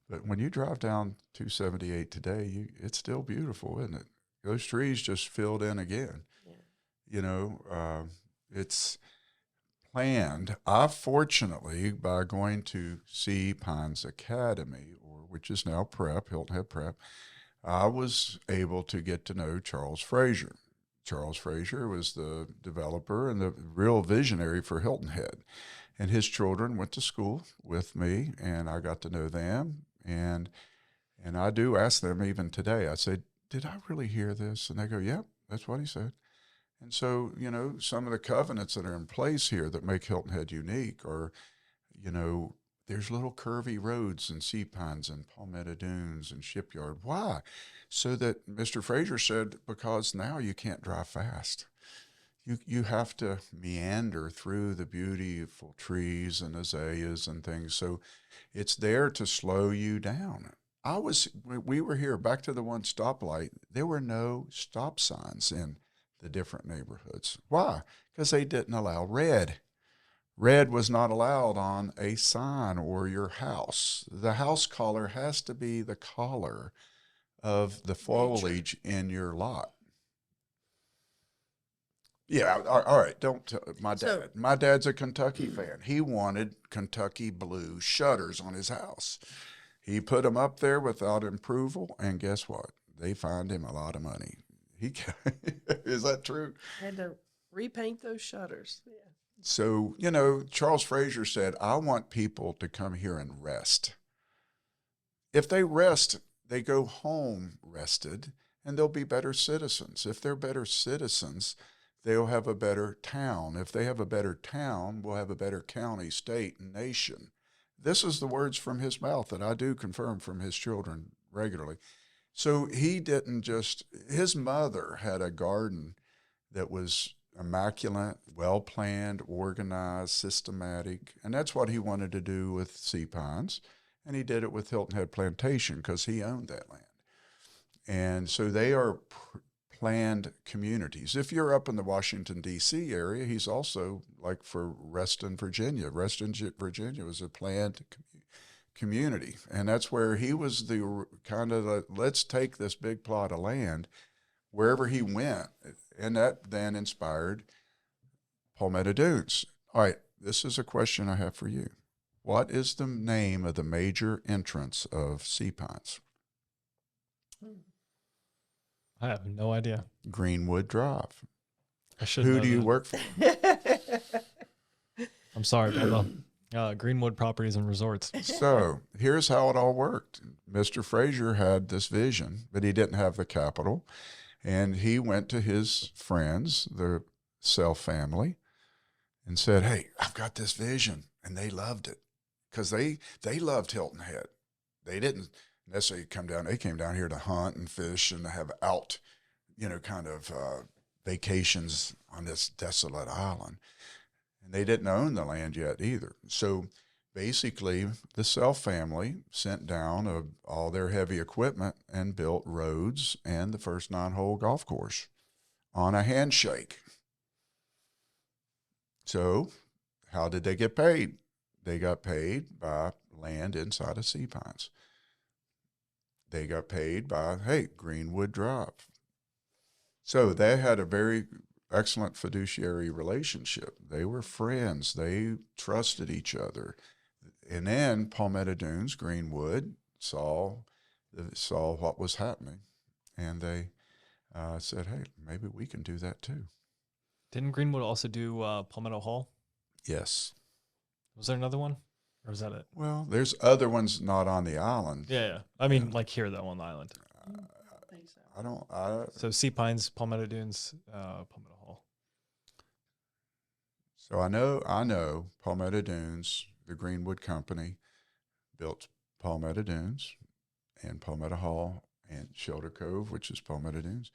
But when you drive down 278 today, it's still beautiful, isn't it? Those trees just filled in again. Yeah. It's planned. I fortunately, by going to Sea Pines Academy, which is now Prep, Hilton Head Prep, I was able to get to know Charles Frazier. Charles Frazier was the developer and the real visionary for Hilton Head. And his children went to school with me, and I got to know them. And I do ask them even today, I say, did I really hear this? And they go, yep, that's what he said. And so, some of the covenants that are in place here that make Hilton Head unique are, there's little curvy roads and Sea Pines and Palmetto Dunes and Shipyard. Why? So that Mr. Frazier said, because now you can't drive fast. You have to meander through the beautiful trees and azaleas and things. So it's there to slow you down. We were here, back to the one stoplight, there were no stop signs in the different neighborhoods. Why? Because they didn't allow red. Red was not allowed on a sign or your house. The house color has to be the color of the foliage in your lot. Yeah, all right. My dad's a Kentucky fan. He wanted Kentucky blue shutters on his house. He put them up there without approval, and guess what? They fined him a lot of money. Is that true? Had to repaint those shutters. Yeah. So, Charles Frazier said, I want people to come here and rest. If they rest, they go home rested, and they'll be better citizens. If they're better citizens, they'll have a better town. If they have a better town, we'll have a better county, state, and nation. This is the words from his mouth that I do confirm from his children regularly. So he didn't his mother had a garden that was immaculate, well-planned, organized, systematic, and that's what he wanted to do with Sea Pines, and he did it with Hilton Head Plantation because he owned that land. And so they are planned communities. If you're up in the Washington, D.C. area, he's also like for Reston, Virginia. Reston, Virginia was a planned community. And that's where he was let's take this big plot of land wherever he went. And that then inspired Palmetto Dunes. All right, this is a question I have for you. What is the name of the major entrance of Sea Pines? I have no idea. Greenwood Drive. I should. Who do you work for? I'm sorry, Bubba. Greenwood Properties and Resorts. So here's how it all worked. Mr. Frazier had this vision, but he didn't have the capital. And he went to his friends, the Self family, and said, hey, I've got this vision. And they loved it because they loved Hilton Head. They didn't necessarily come down. They came down here to hunt and fish and to have out, vacations on this desolate island. And they didn't own the land yet either. So basically, the Self family sent down all their heavy equipment and built roads and the first 9-hole golf course on a handshake. So how did they get paid? They got paid by land inside of Sea Pines. They got paid by, Greenwood Drive. So they had a very excellent fiduciary relationship. They were friends. They trusted each other. And then Palmetto Dunes, Greenwood, saw what was happening. And they said, hey, maybe we can do that too. Didn't Greenwood also do Palmetto Hall? Yes. Was there another one? Or was that it? Well, there's other ones not on the island. Yeah. I mean, like here, though, on the island. I think so. So Sea Pines, Palmetto Dunes, Palmetto Hall. So I know Palmetto Dunes, the Greenwood Company, built Palmetto Dunes and Palmetto Hall and Shelter Cove, which is Palmetto Dunes.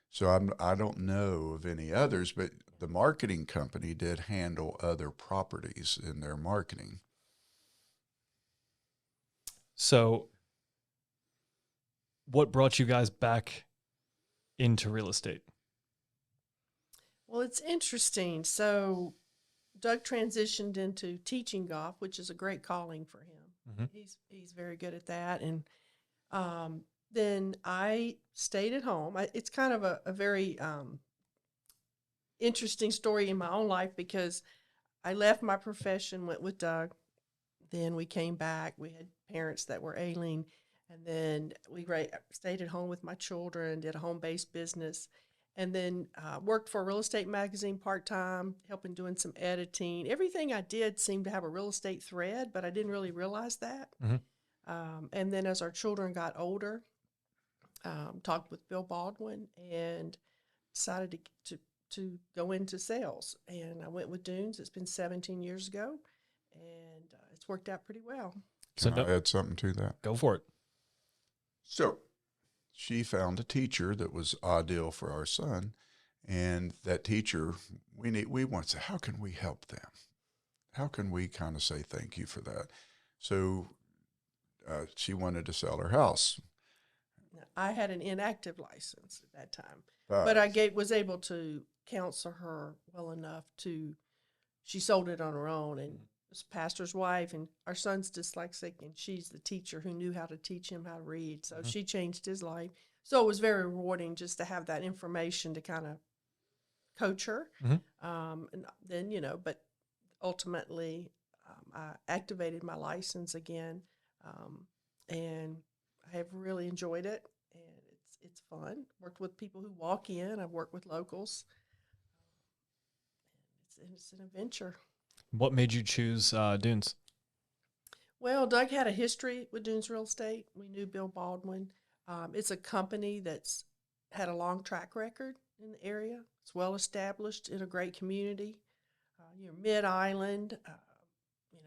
So I don't know of any others, but the marketing company did handle other properties in their marketing. So what brought you guys back into real estate? Well, it's interesting. So Doug transitioned into teaching golf, which is a great calling for him. Mm-hmm. He's very good at that. And then I stayed at home. It's kind of a very interesting story in my own life, because I left my profession, went with Doug. Then we came back. We had parents that were ailing. And then we stayed at home with my children, did a home-based business, and then worked for a real estate magazine part-time, helping doing some editing. Everything I did seemed to have a real estate thread, but I didn't really realize that. Mm-hmm. And then as our children got older, talked with Bill Baldwin and decided to go into sales. And I went with Dunes. It's been 17 years ago, and it's worked out pretty well. Can I add something to that? Go for it. So she found a teacher that was ideal for our son, and that teacher, we want to say, how can we help them? How can we kind of say thank you for that? So she wanted to sell her house. I had an inactive license at that time, but I was able to counsel her well enough she sold it on her own, and was a pastor's wife, and our son's dyslexic, and she's the teacher who knew how to teach him how to read. So she changed his life. So it was very rewarding just to have that information to kind of coach her. And then, but ultimately I activated my license again. And I have really enjoyed it, and it's fun. Worked with people who walk in. I've worked with locals. It's an adventure. What made you choose Dunes? Well, Doug had a history with Dunes Real Estate. We knew Bill Baldwin. It's a company that's had a long track record in the area. It's well established in a great community. Mid-island,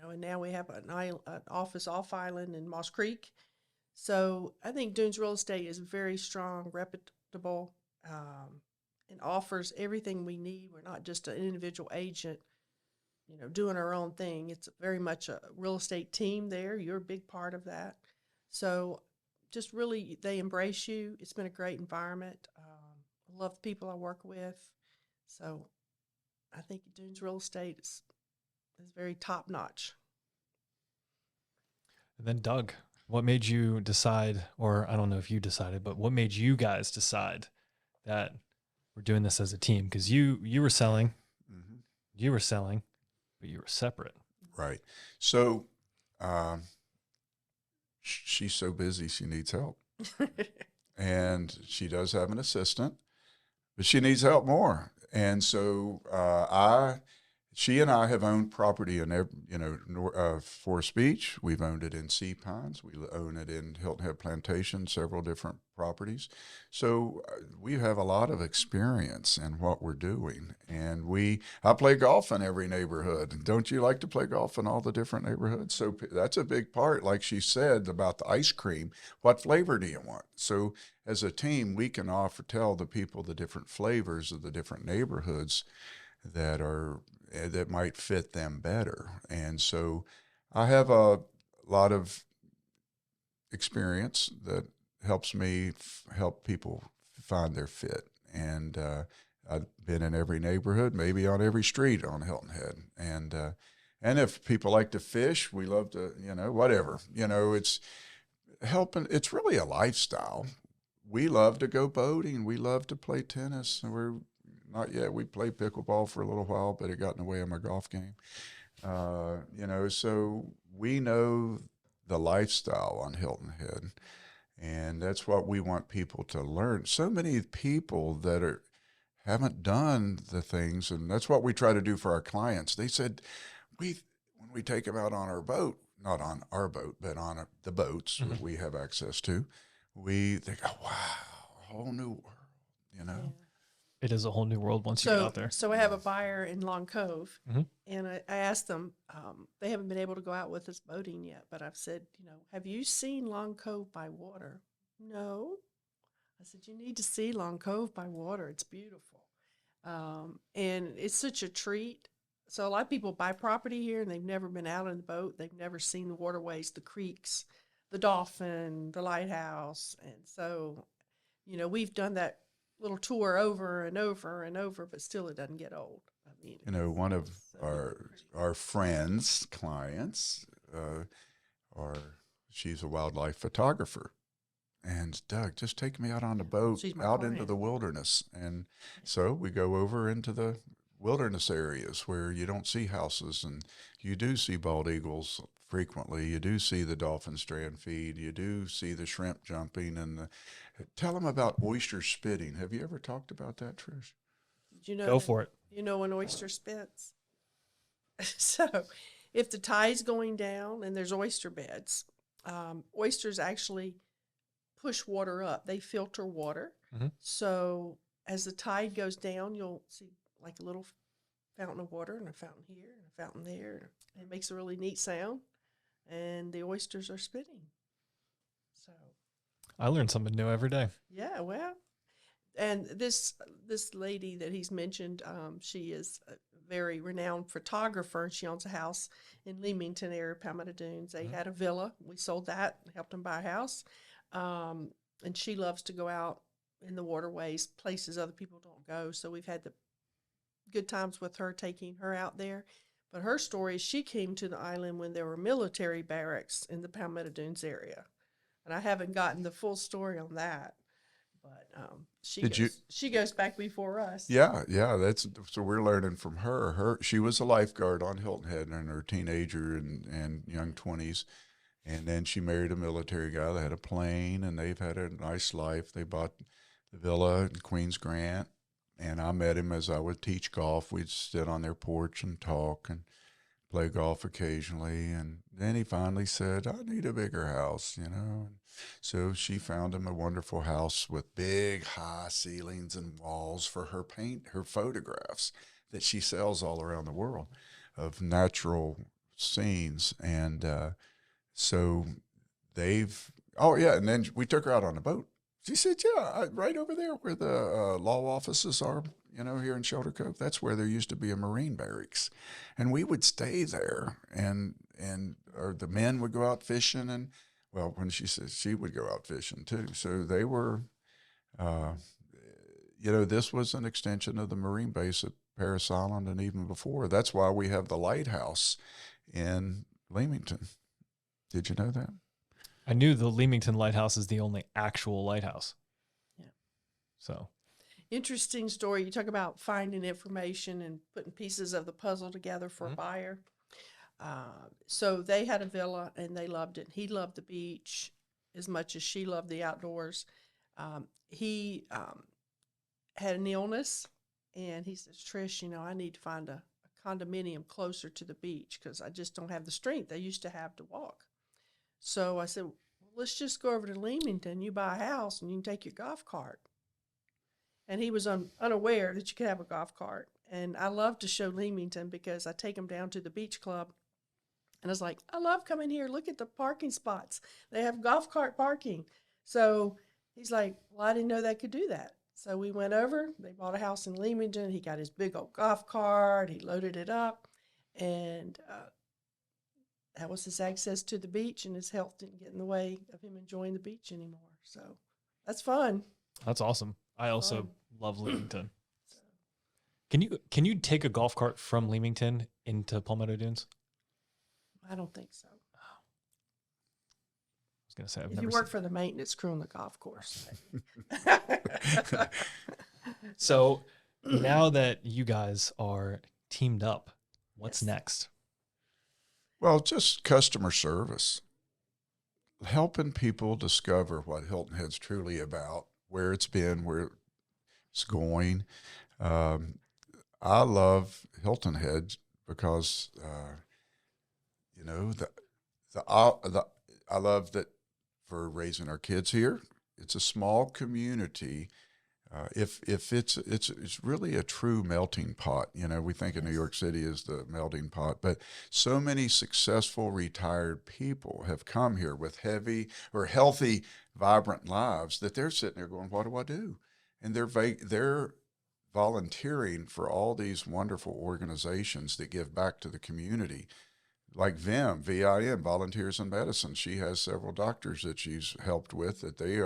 and now we have an office off-island in Moss Creek. So I think Dunes Real Estate is very strong, reputable, and offers everything we need. We're not just an individual agent, doing our own thing. It's very much a real estate team there. You're a big part of that. So just really, they embrace you. It's been a great environment. I love the people I work with. So I think Dunes Real Estate is very top notch. And then Doug, what made you decide, or I don't know if you decided, but what made you guys decide that we're doing this as a team? Because you were selling, you were selling, but you were separate. Right. So she's so busy, she needs help. And she does have an assistant, but she needs help more. And so she and I have owned property in, Forest Beach. We've owned it in Sea Pines. We own it in Hilton Head Plantation, several different properties. So we have a lot of experience in what we're doing. And I play golf in every neighborhood. Don't you like to play golf in all the different neighborhoods? So that's a big part. Like she said about the ice cream, what flavor do you want? So as a team, we can tell the people the different flavors of the different neighborhoods that might fit them better. And so I have a lot of experience that helps me help people find their fit. And I've been in every neighborhood, maybe on every street on Hilton Head. And if people like to fish, we love to, whatever. It's helping. It's really a lifestyle. We love to go boating. We love to play tennis. And not yet. We played pickleball for a little while, but it got in the way of my golf game. So we know the lifestyle on Hilton Head, and that's what we want people to learn. So many people that haven't done the things, and that's what we try to do for our clients. They said, when we take them out on our boat, not on our boat, but on the boats that we have access to, they go, wow, a whole new world, Yeah. It is a whole new world once you get So, out there. so I have a buyer in Long Cove, Mhm. and I asked them, they haven't been able to go out with us boating yet, but I've said, have you seen Long Cove by water? No. I said, you need to see Long Cove by water. It's beautiful. And it's such a treat. So a lot of people buy property here and they've never been out in the boat. They've never seen the waterways, the creeks, the dolphin, the lighthouse. And so, we've done that little tour over and over and over, but still it doesn't get old. I mean, One of it's so our pretty. friends, clients, are she's a wildlife photographer. And Doug, just take me out on the boat, She's my out into client. the wilderness. And so we go over into the wilderness areas where you don't see houses, and you do see bald eagles frequently. You do see the dolphin strand feed. You do see the shrimp jumping. Tell them about oyster spitting. Have you ever talked about that, Trish? Did you know Go that- for it. You know an oyster spits? So if the tide's going down and there's oyster beds, oysters actually push water up. They filter water. Mhm. So as the tide goes down, you'll see like a little fountain of water and a fountain here and a fountain there. It makes a really neat sound, and the oysters are spitting. So I learn something new every day. yeah, well, and this lady that he's mentioned, she is a very renowned photographer. She owns a house in Leamington area, Palmetto Dunes. They had a villa. We sold that, helped them buy a house. And she loves to go out in the waterways, places other people don't go. So we've had the good times with her, taking her out there. But her story is she came to the island when there were military barracks in the Palmetto Dunes area. And I haven't gotten the full story on that. But she goes back before us. Yeah. So we're learning from her. She was a lifeguard on Hilton Head in her teenager and young 20s. And then she married a military guy that had a plane, and they've had a nice life. They bought the villa in Queens Grant, and I met him as I would teach golf. We'd sit on their porch and talk and play golf occasionally. And then he finally said, I need a bigger house, And so she found him a wonderful house with big, high ceilings and walls for her photographs that she sells all around the world of natural scenes. And so and then we took her out on a boat. She said, right over there where the law offices are, here in Shelter Cove, that's where there used to be a Marine barracks. And we would stay there, or the men would go out fishing. And, well, when she said she would go out fishing too. So they were, this was an extension of the Marine base at Paris Island and even before. That's why we have the lighthouse in Leamington. Did you know that? I knew the Leamington Lighthouse is the only actual lighthouse. Yeah. So interesting story. You talk about finding information and putting pieces of the puzzle together for a buyer. So they had a villa and they loved it. He loved the beach as much as she loved the outdoors. He had an illness, and he says, Trish, I need to find a condominium closer to the beach because I just don't have the strength I used to have to walk. So I said, well, let's just go over to Leamington. You buy a house and you can take your golf cart. And he was unaware that you could have a golf cart. And I love to show Leamington because I take him down to the beach club. And I was like, I love coming here. Look at the parking spots. They have golf cart parking. So he's like, well, I didn't know they could do that. So we went over. They bought a house in Leamington. He got his big old golf cart. He loaded it up. And that was his access to the beach, and his health didn't get in the way of him enjoying the beach anymore. So that's fun. that's awesome. I also Fun. love Leamington. Can you take a golf cart from Leamington into Palmetto Dunes? I don't think so. I was gonna say I've If never you work seen. for the maintenance crew on the golf course. So now that you guys are teamed up, what's Yes. next? Well, just customer service, helping people discover what Hilton Head's truly about, where it's been, where it's going. I love Hilton Head because, I love that for raising our kids here. It's a small community if it's really a true melting pot. You know, we think of New York City as the melting pot, but so many successful retired people have come here with healthy, vibrant lives that they're sitting there going, "What do I do?" And they're volunteering for all these wonderful organizations that give back to the community, like VIM, Volunteers in Medicine. She has several doctors that she's helped with that they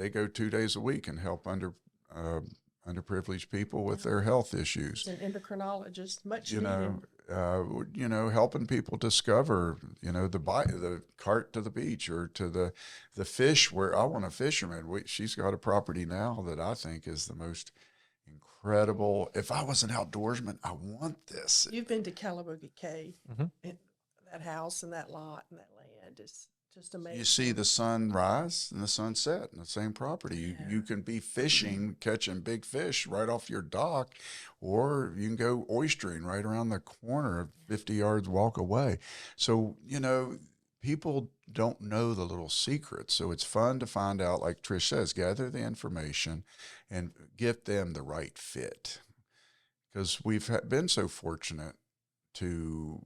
go 2 days a week and help underprivileged people with their health issues. She's an endocrinologist, much You needed. know, helping people discover, the cart to the beach or to the fish. Where I want a fisherman. She's got a property now that I think is the most incredible. If I was an outdoorsman, I want this. You've been to Calabogie Cay, Mm-hmm. and that house and that lot and that land is just amazing. You see the sun rise and the sun set in the same property. You can be fishing, catching big fish right off your dock, or you can go oystering right around the corner, 50 yards walk away. So, people don't know the little secrets. So it's fun to find out, like Trish says, gather the information and get them the right fit. Because we've been so fortunate to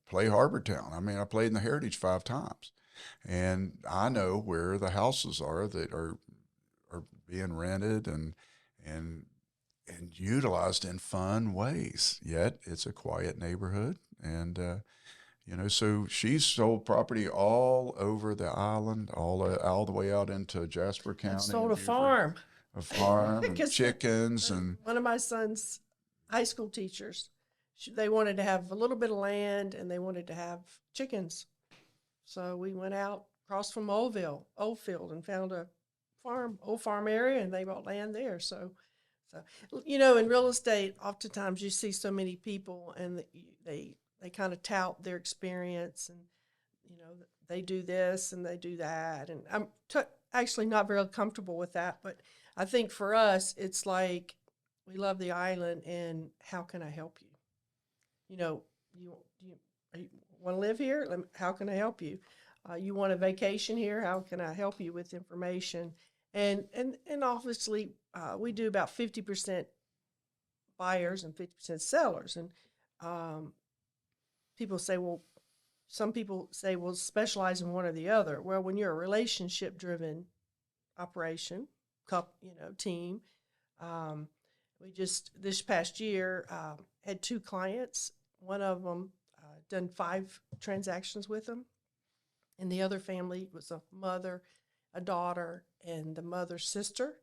play Harbor Town. I mean, I played in the Heritage 5 times, and I know where the houses are that are being rented and utilized in fun ways. Yet it's a quiet neighborhood, and so she's sold property all over the island, all the way out into Jasper County. Sold and a Beaufort. farm. A farm and 'Cause chickens and one of my son's high school teachers, they wanted to have a little bit of land and they wanted to have chickens. So we went out across from Oldfield, and found a old farm area, and they bought land there. So in real estate, oftentimes you see so many people, and they kind of tout their experience, and they do this and they do that, and I'm actually not very comfortable with that. But I think for us, it's like we love the island, and how can I help you? You want to live here? How can I help you? You want a vacation here? How can I help you with information? And obviously, we do about 50% buyers and 50% sellers. And people say, well, some people say, well, specialize in one or the other. Well, when you're a relationship-driven operation, team, we just this past year had 2 clients. One of them done 5 transactions with them, and the other family was a mother, a daughter, and the mother's sister.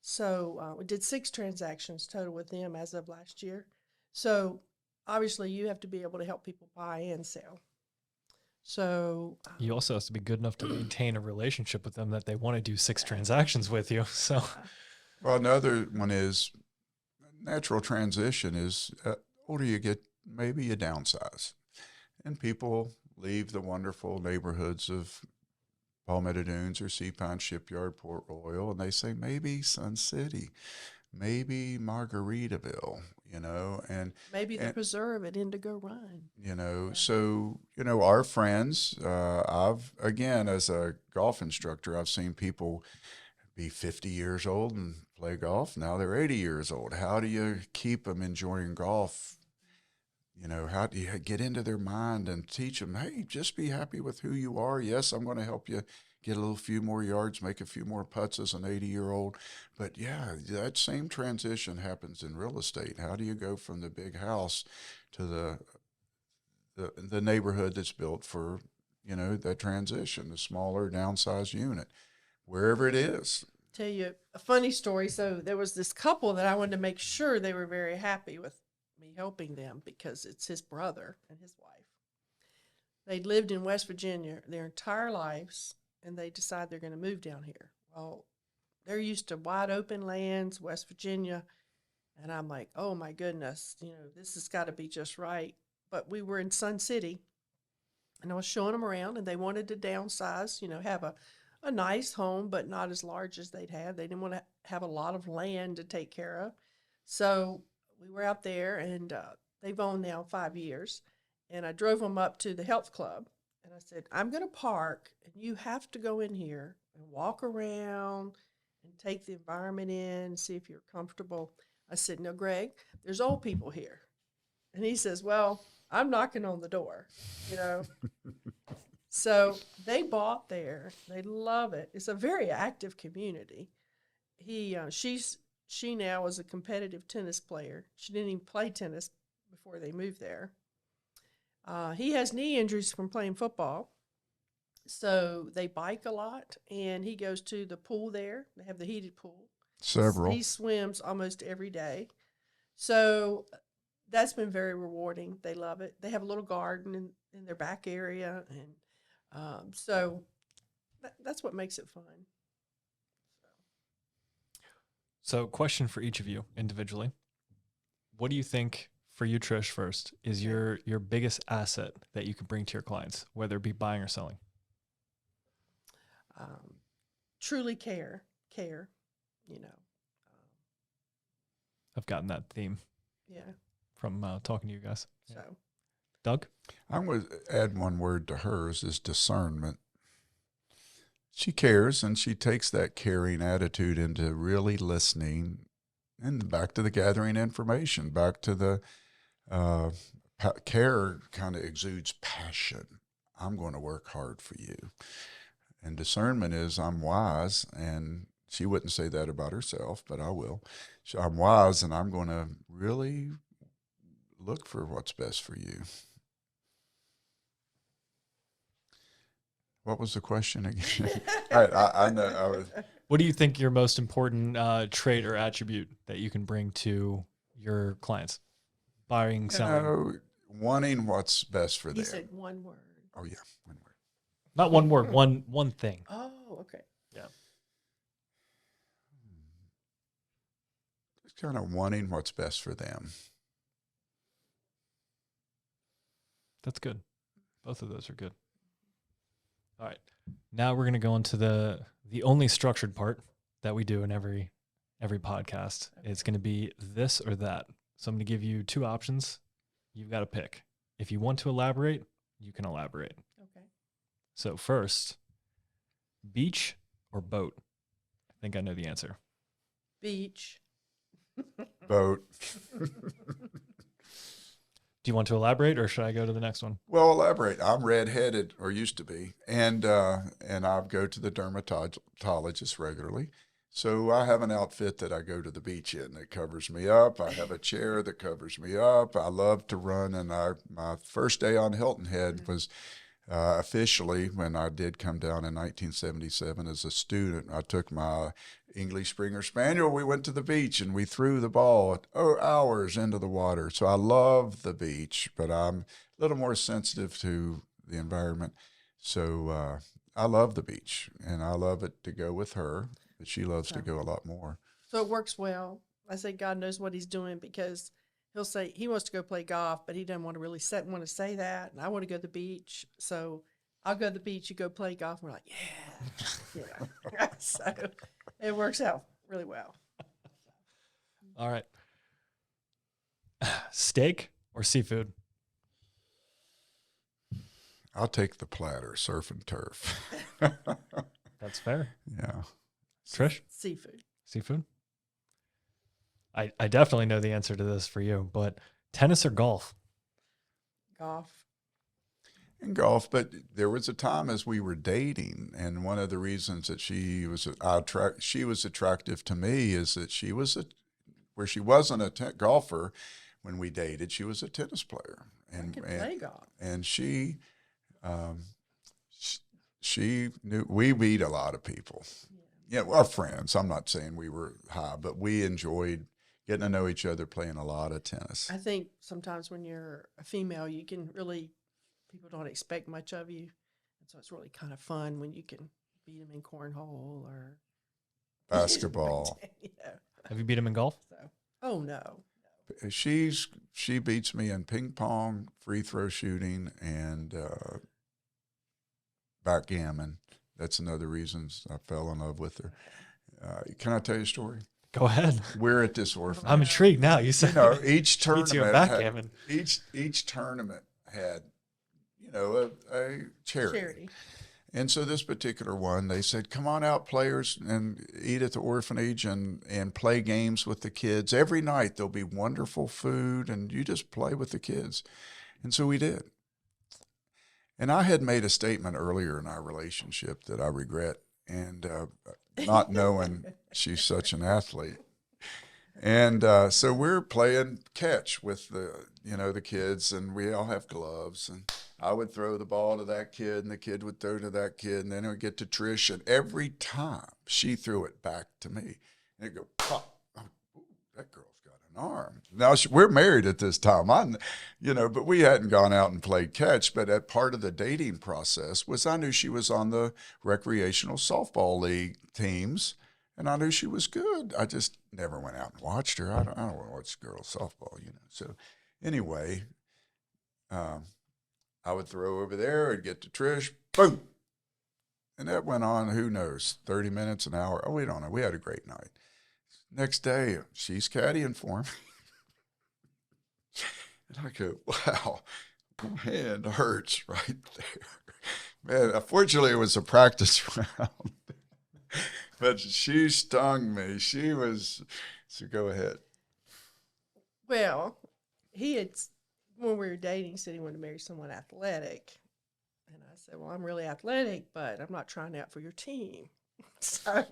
So we did 6 transactions total with them as of last year. So obviously, you have to be able to help people buy and sell. So You also have to be good enough to maintain a relationship with them that they want to do 6 transactions with you. So, well, another one is natural transition is older you get, maybe you downsize. And people leave the wonderful neighborhoods of Palmetto Dunes or Sea Pine Shipyard, Port Royal, and they say maybe Sun City, maybe Margaritaville, and maybe the preserve at Indigo Run. So, our friends, again, as a golf instructor, I've seen people be 50 years old and play golf. Now they're 80 years old. How do you keep them enjoying golf? How do you get into their mind and teach them, hey, just be happy with who you are. Yes, I'm going to help you get a few more yards, make a few more putts as an 80-year-old. But yeah, that same transition happens in real estate. How do you go from the big house to the neighborhood that's built for, that transition, the smaller downsized unit, wherever it is? Tell you a funny story. So there was this couple that I wanted to make sure they were very happy with me helping them, because it's his brother and his wife. They'd lived in West Virginia their entire lives, and they decide they're going to move down here. Well, they're used to wide open lands, West Virginia. And I'm like, oh my goodness, this has got to be just right. But we were in Sun City, and I was showing them around, and they wanted to downsize, have a nice home, but not as large as they'd had. They didn't want to have a lot of land to take care of. So we were out there, and they've owned now 5 years. And I drove them up to the health club, and I said, I'm going to park, and you have to go in here and walk around and take the environment in, see if you're comfortable. I said, no, Greg, there's old people here. And he says, well, I'm knocking on the door, you know. So they bought there. They love it. It's a very active community. She now is a competitive tennis player. She didn't even play tennis before they moved there. He has knee injuries from playing football. So they bike a lot, and he goes to the pool there. They have the heated pool. Several. He swims almost every day. So that's been very rewarding. They love it. They have a little garden in their back area, and so that's what makes it fun. So, question for each of you individually. What do you think, for you, Trish, first, is your biggest asset that you can bring to your clients, whether it be buying or selling? Truly care, you know. I've gotten that theme Yeah. from talking to you guys. So Doug? I'm going to add one word to hers is discernment. She cares, and she takes that caring attitude into really listening, and back to the gathering information, back to the care kind of exudes passion. I'm going to work hard for you. And discernment is I'm wise, and she wouldn't say that about herself, but I will. So I'm wise, and I'm going to really look for what's best for you. What was the question again? I know. What do you think your most important trait or attribute that you can bring to your clients? Buying, selling? Wanting what's best for them. you said one word. Oh, yeah, one word. Not one word, one thing. Oh, okay. Yeah. Just kind of wanting what's best for them. That's good. Both of those are good. All right. Now we're going to go into the only structured part that we do in every podcast. Okay. It's going to be this or that. So I'm going to give you two options. You've got to pick. If you want to elaborate, you can elaborate. Okay. So first, beach or boat? I think I know the answer. Beach. Boat. Do you want to elaborate, or should I go to the next one? Well, elaborate. I'm redheaded, or used to be, and I go to the dermatologist regularly. So I have an outfit that I go to the beach in that covers me up. I have a chair that covers me up. I love to run, and my first day on Hilton Head was officially when I did come down in 1977 as a student. I took my English Springer Spaniel. We went to the beach and we threw the ball hours into the water. So I love the beach, but I'm a little more sensitive to the environment. So I love the beach, and I love it to go with her, but she loves to go a lot more. So it works well. I say God knows what he's doing, because he'll say he wants to go play golf, but he doesn't want to really want to say that. And I want to go to the beach. So I'll go to the beach, you go play golf. And we're like, yeah. So it works out really well. All right. Steak or seafood? I'll take the platter, surf and turf. That's fair. Yeah. Trish? Seafood. Seafood? I definitely know the answer to this for you, but tennis or golf? Golf. And golf, but there was a time as we were dating, and one of the reasons that she was attractive to me is that she was where she wasn't a golfer when we dated. She was a tennis player, and play golf. And she knew we beat a lot of people. Yeah, our friends. I'm not saying we were high, but we enjoyed getting to know each other, playing a lot of tennis. I think sometimes when you're a female, you can really, people don't expect much of you. And so it's really kind of fun when you can beat them in cornhole or basketball. Have you beat him in golf? So, oh, no. She beats me in ping pong, free throw shooting, and backgammon. That's another reason I fell in love with her. Can I tell you a story? Go ahead. We're at this orphanage. I'm intrigued now. You said each tournament backgammon. Each tournament had, a charity. And so this particular one, they said, come on out, players, and eat at the orphanage and play games with the kids. Every night there'll be wonderful food, and you just play with the kids. And so we did. And I had made a statement earlier in our relationship that I regret, and not knowing she's such an athlete. And so we're playing catch with the kids, and we all have gloves. And I would throw the ball to that kid, and the kid would throw to that kid, and then it would get to Trish. And every time she threw it back to me, and it'd go pop. Oh, that girl's got an arm. Now we're married at this time, but we hadn't gone out and played catch. But at part of the dating process was I knew she was on the recreational softball league teams. And I knew she was good. I just never went out and watched her. I don't want to watch girls softball, So anyway, I would throw over there. I'd get to Trish, boom. And that went on, who knows, 30 minutes, an hour. Oh, we don't know. We had a great night. Next day, she's caddying for him. And I go, wow, my hand hurts right there. Man, unfortunately, it was a practice round. But she stung me. So go ahead. Well, when we were dating, said he wanted to marry someone athletic. And I said, well, I'm really athletic, but I'm not trying out for your team. So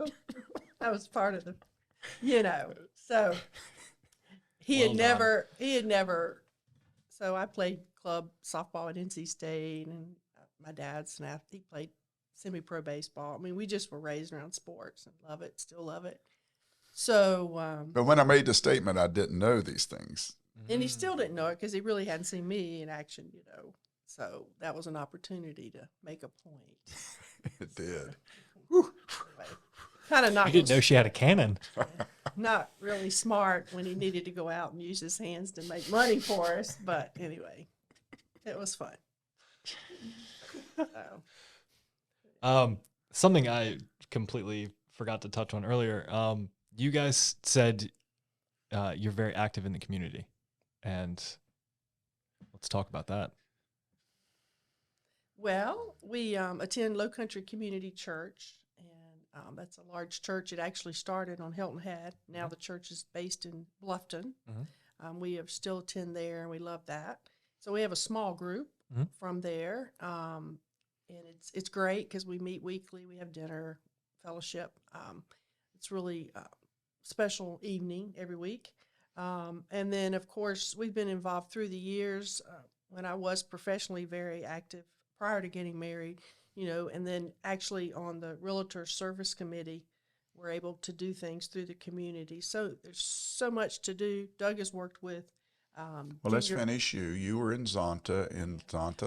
that was part of the, so he had never, so I played club softball at NC State, and my dad's an athlete. He played semi-pro baseball. I mean, we just were raised around sports and love it, still love it. So, but when I made the statement, I didn't know these things. And he still didn't know it because he really hadn't seen me in action, So that was an opportunity to make a point. It did. Kind of not. You didn't know she had a cannon. Not really smart when he needed to go out and use his hands to make money for us. But anyway, it was fun. Something I completely forgot to touch on earlier. You guys said you're very active in the community, and let's talk about that. Well, we attend Lowcountry Community Church, and that's a large church. It actually started on Hilton Head. Now the church is based in Bluffton. Mm-hmm. We still attend there, and we love that. So we have a small group from there. And it's great because we meet weekly. We have dinner, fellowship. It's really a special evening every week. And then, of course, we've been involved through the years when I was professionally very active prior to getting married, and then actually on the Realtor Service Committee, we're able to do things through the community. So there's so much to do. Doug has worked with well, let's finish you. You were in Zonta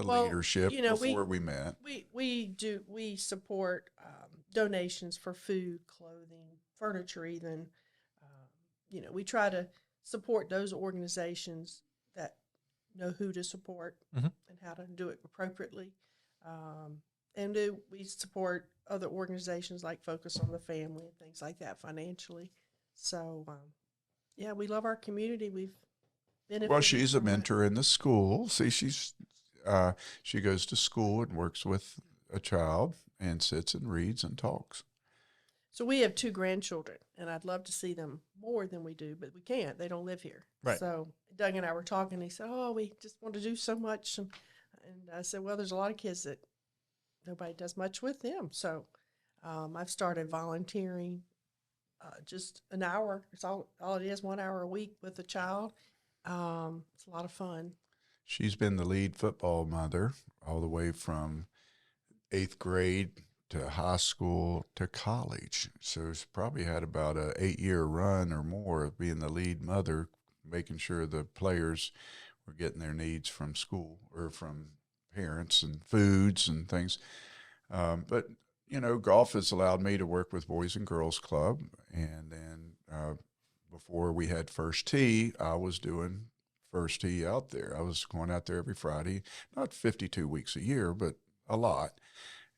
leadership before we met. We support donations for food, clothing, furniture, even. We try to support those organizations that know who to support and how to do it appropriately. We support other organizations like Focus on the Family and things like that financially. So, we love our community. We've Well, she's a mentor in the school. See, she goes to school and works with a child and sits and reads and talks. So we have 2 grandchildren, and I'd love to see them more than we do, but we can't. They don't live here. Right. So Doug and I were talking. He said, "Oh, we just want to do so much," and I said, "Well, there's a lot of kids that nobody does much with them." So I've started volunteering just an hour. It's all it is, 1 hour a week with a child. It's a lot of fun. She's been the lead football mother all the way from 8th grade to high school to college. So she's probably had about an 8-year run or more of being the lead mother, making sure the players were getting their needs from school or from parents and foods and things. But, golf has allowed me to work with Boys and Girls Club. And then before we had First Tee, I was doing First Tee out there. I was going out there every Friday, not 52 weeks a year, but a lot.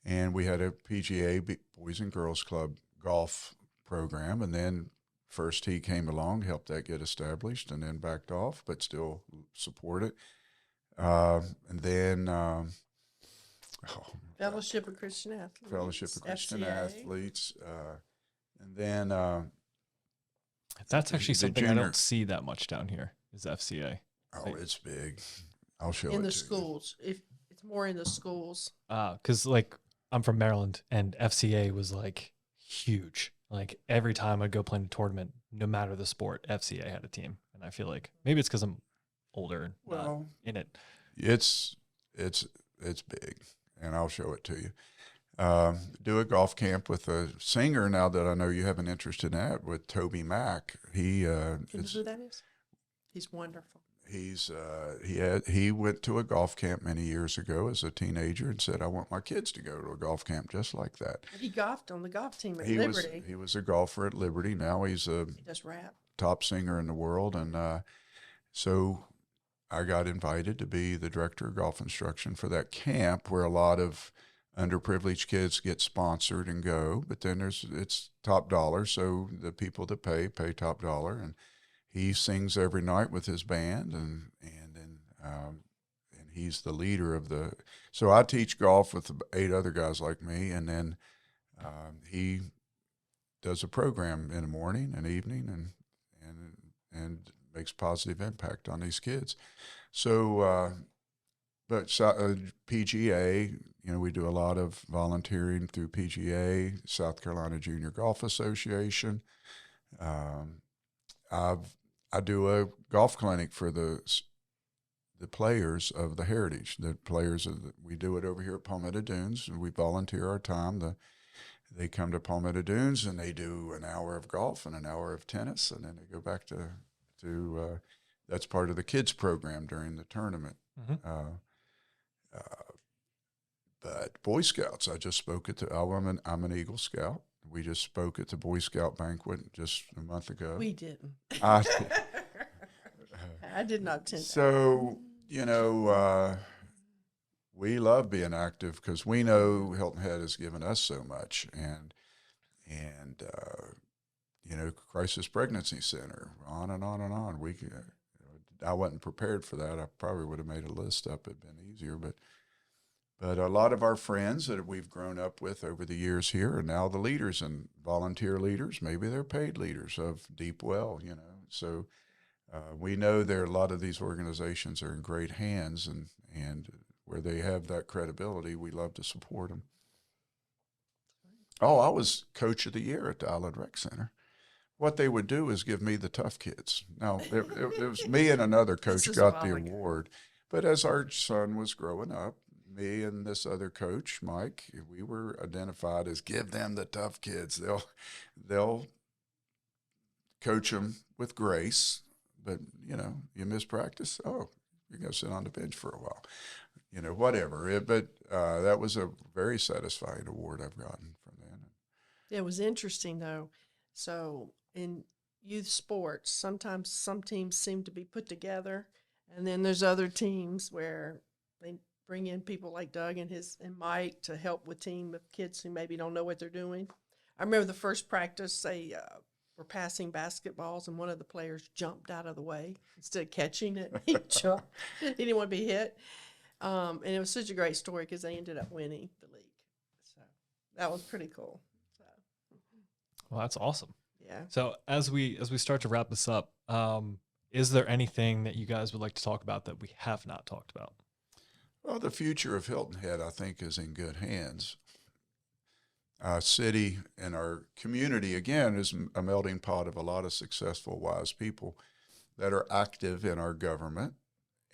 And we had a PGA, Boys and Girls Club golf program. And then First Tee came along, helped that get established, and then backed off, but still support it. And then Oh, Fellowship of Christian Athletes. Fellowship of Christian FCA. Athletes. And then That's actually the something I junior. don't see that much down here is FCA. Oh, it's big. I'll show In it the to you. schools. If it's more in the schools. Because like I'm from Maryland and FCA was like huge. Like every time I'd go play in a tournament, no matter the sport, FCA had a team. And I feel like maybe it's because I'm older and not in it. It's big, and I'll show it to you. Do a golf camp with a singer now that I know you have an interest in that with Toby Mack. You know who that is? He's wonderful. He went to a golf camp many years ago as a teenager and said, I want my kids to go to a golf camp just like that. He golfed on the golf team at Liberty. He was a golfer at Liberty. Now he does rap. Top singer in the world. And so I got invited to be the director of golf instruction for that camp where a lot of underprivileged kids get sponsored and go, but then it's top dollar. So the people that pay top dollar, and he sings every night with his band, and he's the leader of the. So I teach golf with 8 other guys like me, and then he does a program in the morning and evening, and makes positive impact on these kids. So, PGA, we do a lot of volunteering through PGA, South Carolina Junior Golf Association. I do a golf clinic for the players of the Heritage. We do it over here at Palmetto Dunes, and we volunteer our time. They come to Palmetto Dunes and they do an hour of golf and an hour of tennis, and then they go back to that's part of the kids program during the tournament. Mm-hmm. But Boy Scouts, I just spoke at I'm an Eagle Scout. We just spoke at the Boy Scout banquet just a month ago. We didn't. I did not attend. So, we love being active because we know Hilton Head has given us so much, and Crisis Pregnancy Center, on and on and on. I wasn't prepared for that. I probably would have made a list up. It'd been easier, but a lot of our friends that we've grown up with over the years here are now the leaders and volunteer leaders. Maybe they're paid leaders of Deep Well, So we know a lot of these organizations are in great hands, and where they have that credibility, we love to support them. Oh, I was coach of the year at the Island Rec Center. What they would do is give me the tough kids. Now, it was me and another coach got the award. But as our son was growing up, me and this other coach, Mike, we were identified as give them the tough kids. They'll coach them with grace, but, you miss practice. Oh, you're going to sit on the bench for a while. Whatever. But that was a very satisfying award I've gotten from them. It was interesting, though. So in youth sports, sometimes some teams seem to be put together, and then there's other teams where they bring in people like Doug and Mike to help with team of kids who maybe don't know what they're doing. I remember the first practice, they were passing basketballs, and one of the players jumped out of the way instead of catching it. He jumped. He didn't want to be hit. And it was such a great story because they ended up winning the league. So that was pretty cool. Well, that's awesome. Yeah. So as we start to wrap this up, is there anything that you guys would like to talk about that we have not talked about? Well, the future of Hilton Head, I think, is in good hands. Our city and our community, again, is a melting pot of a lot of successful, wise people that are active in our government.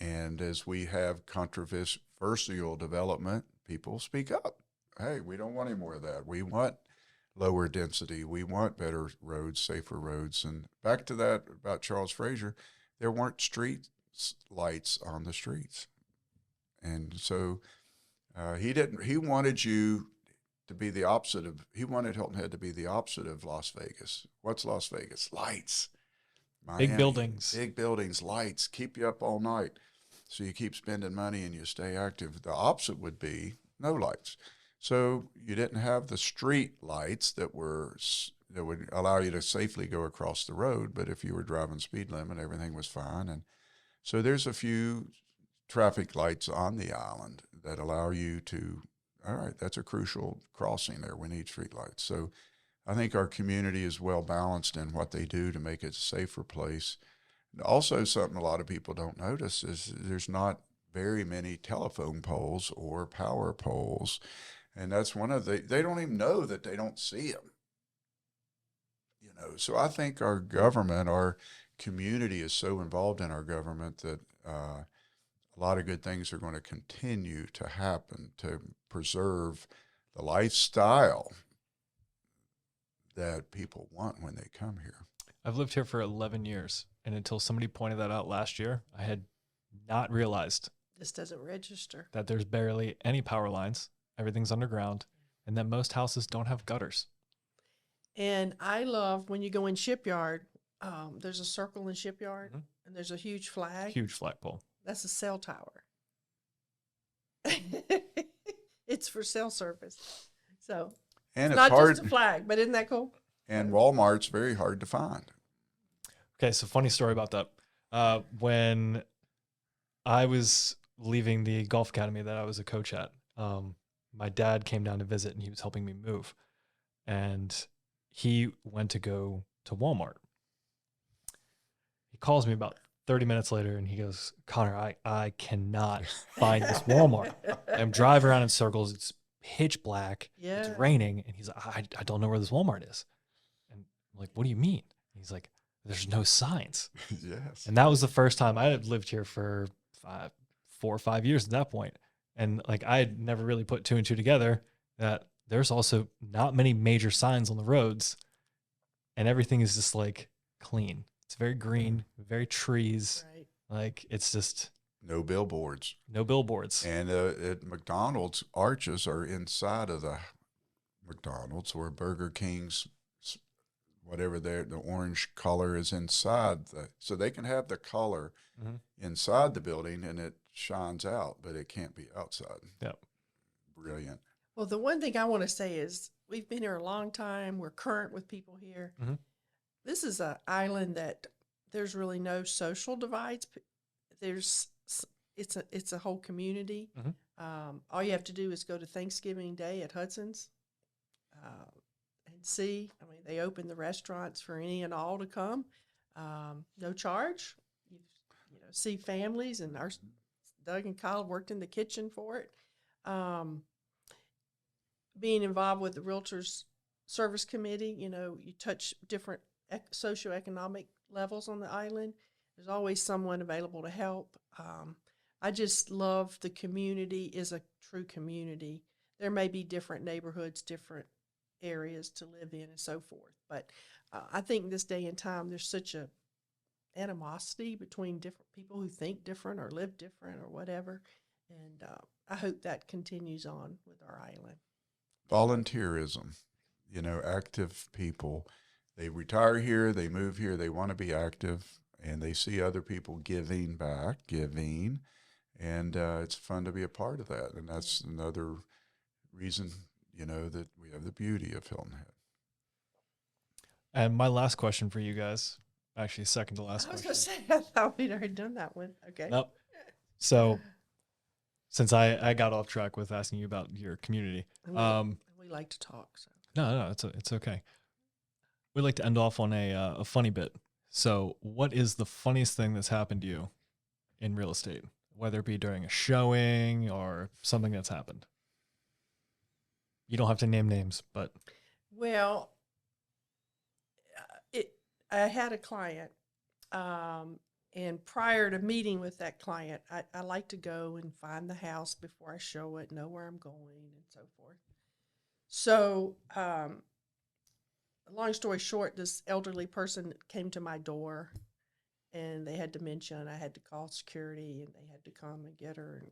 And as we have controversial development, people speak up. Hey, we don't want any more of that. We want lower density. We want better roads, safer roads. And back to that about Charles Frazier, there weren't street lights on the streets. And so he wanted you to be the opposite of, he wanted Hilton Head to be the opposite of Las Vegas. What's Las Vegas? Lights. Miami, big buildings. Big buildings, lights, keep you up all night. So you keep spending money and you stay active. The opposite would be no lights. So you didn't have the street lights that would allow you to safely go across the road, but if you were driving speed limit, everything was fine. And so there's a few traffic lights on the island that allow you to all right, that's a crucial crossing there. We need streetlights. So I think our community is well balanced in what they do to make it a safer place. And also, something a lot of people don't notice is there's not very many telephone poles or power poles. And that's one of they don't even know that they don't see them. So I think our government, our community is so involved in our government that a lot of good things are going to continue to happen to preserve the lifestyle that people want when they come here. I've lived here for 11 years, and until somebody pointed that out last year, I had not realized This doesn't register. that there's barely any power lines. Everything's underground, and that most houses don't have gutters. And I love when you go in Shipyard, there's a circle in Shipyard, and there's a huge flag. Huge flagpole. That's a cell tower. It's for cell service. So And it's it's not hard, just a flag, but isn't that cool? and Walmart's very hard to find. Okay, so funny story about that. When I was leaving the golf academy that I was a coach at, my dad came down to visit, and he was helping me move. And he went to go to Walmart. He calls me about 30 minutes later, and he goes, Connor, I cannot find this Walmart. I'm driving around in circles. It's pitch black. Yeah. It's raining. And he's like, I don't know where this Walmart is. And I'm like, what do you mean? He's like, there's no signs. Yes. And that was the first time. I had lived here for 4 or 5 years at that point. And like, I had never really put two and two together that there's also not many major signs on the roads, and everything is just like clean. It's very green, very trees. Right. Like, it's just No billboards. no billboards. And at McDonald's, arches are inside of the McDonald's, or Burger King's, whatever the orange color is inside. So they can have the color inside the building, and it shines out, but it can't be outside. Yep. Brilliant. Well, the one thing I want to say is we've been here a long time. We're current with people here. This is an island that there's really no social divides. It's a whole community. All you have to do is go to Thanksgiving Day at Hudson's and see. I mean, they open the restaurants for any and all to come. No charge. You see families, and Doug and Kyle worked in the kitchen for it. Being involved with the Realtors Service Committee, you touch different socioeconomic levels on the island. There's always someone available to help. I just love the community is a true community. There may be different neighborhoods, different areas to live in and so forth. But I think this day and time, there's such a animosity between different people who think different or live different or whatever. And I hope that continues on with our island. Volunteerism, active people. They retire here, they move here, they want to be active, and they see other people giving back, and it's fun to be a part of that. And that's another reason, that we have the beauty of Hilton Head. And my last question for you guys, actually second to last I was question. going to say, I thought we'd already done that one. Okay. Nope. So since I got off track with asking you about your community, We like to talk. So. no, it's okay. We like to end off on a funny bit. So what is the funniest thing that's happened to you in real estate, whether it be during a showing or something that's happened? You don't have to name names, but. Well, I had a client, and prior to meeting with that client, I like to go and find the house before I show it, know where I'm going, and so forth. So, long story short, this elderly person came to my door, and they had dementia, and I had to call security, and they had to come and get her, and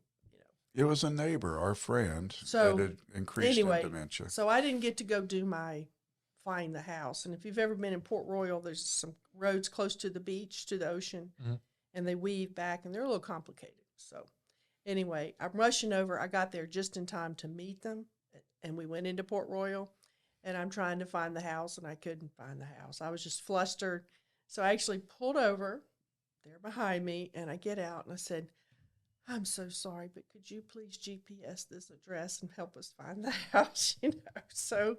It was a neighbor, our friend, So, that had increased in anyway, dementia. So I didn't get to go do my find the house. And if you've ever been in Port Royal, there's some roads close to the beach, to the ocean, and they weave back, and they're a little complicated. So anyway, I'm rushing over. I got there just in time to meet them, and we went into Port Royal, and I'm trying to find the house, and I couldn't find the house. I was just flustered. So I actually pulled over there behind me, and I get out, and I said, I'm so sorry, but could you please GPS this address and help us find the house? So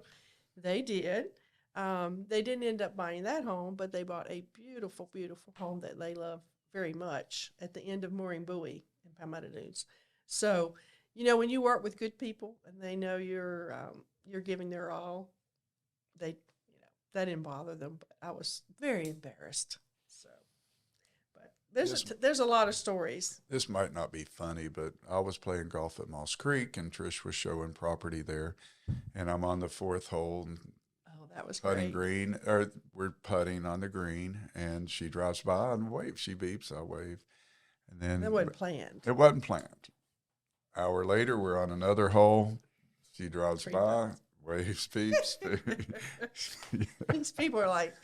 they did. They didn't end up buying that home, but they bought a beautiful, beautiful home that they love very much at the end of Mooring Buoy in Palmetto Dunes. So, when you work with good people and they know you're giving their all, that didn't bother them. But I was very embarrassed. So, but there's a lot of stories. This might not be funny, but I was playing golf at Moss Creek, and Trish was showing property there, and I'm on the fourth hole, Oh, that was putting great. green, or we're putting on the green, and she drives by and waves. She beeps, I wave, and then That wasn't planned. it wasn't planned. Hour later, we're on another hole. She drives by, waves, beeps. These people are like,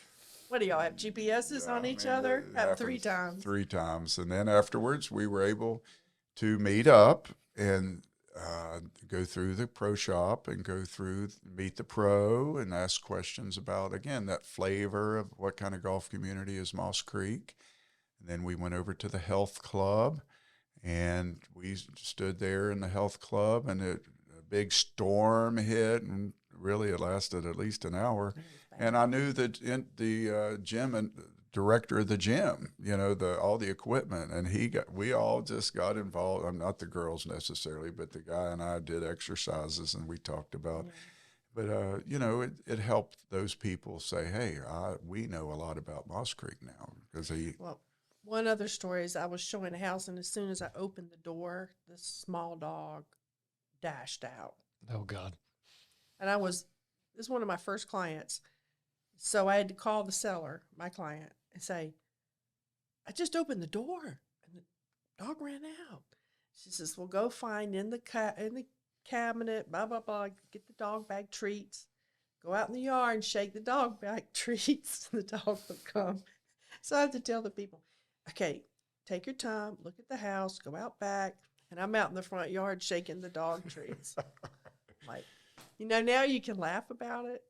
what do y'all have GPSs on each other? Have 3 times. 3 times. And then afterwards, we were able to meet up and go through the pro shop and meet the pro and ask questions about, again, that flavor of what kind of golf community is Moss Creek. And then we went over to the health club, and we stood there in the health club, and a big storm hit, and really it lasted at least an hour. And I knew that the gym and director of the gym, all the equipment, and we all just got involved. I'm not the girls necessarily, but the guy and I did exercises, and we talked about. Yeah. But it helped those people say, "Hey, we know a lot about Moss Creek now." Well, one other story is I was showing a house, and as soon as I opened the door, this small dog dashed out. Oh God! And this is one of my first clients. So I had to call the seller, my client, and say, I just opened the door and the dog ran out. She says, well, go find in the cabinet, blah, blah, blah, get the dog bag treats. Go out in the yard and shake the dog bag treats. The dog will come. So I have to tell the people, okay, take your time, look at the house, go out back. And I'm out in the front yard shaking the dog treats. Like, now you can laugh about it.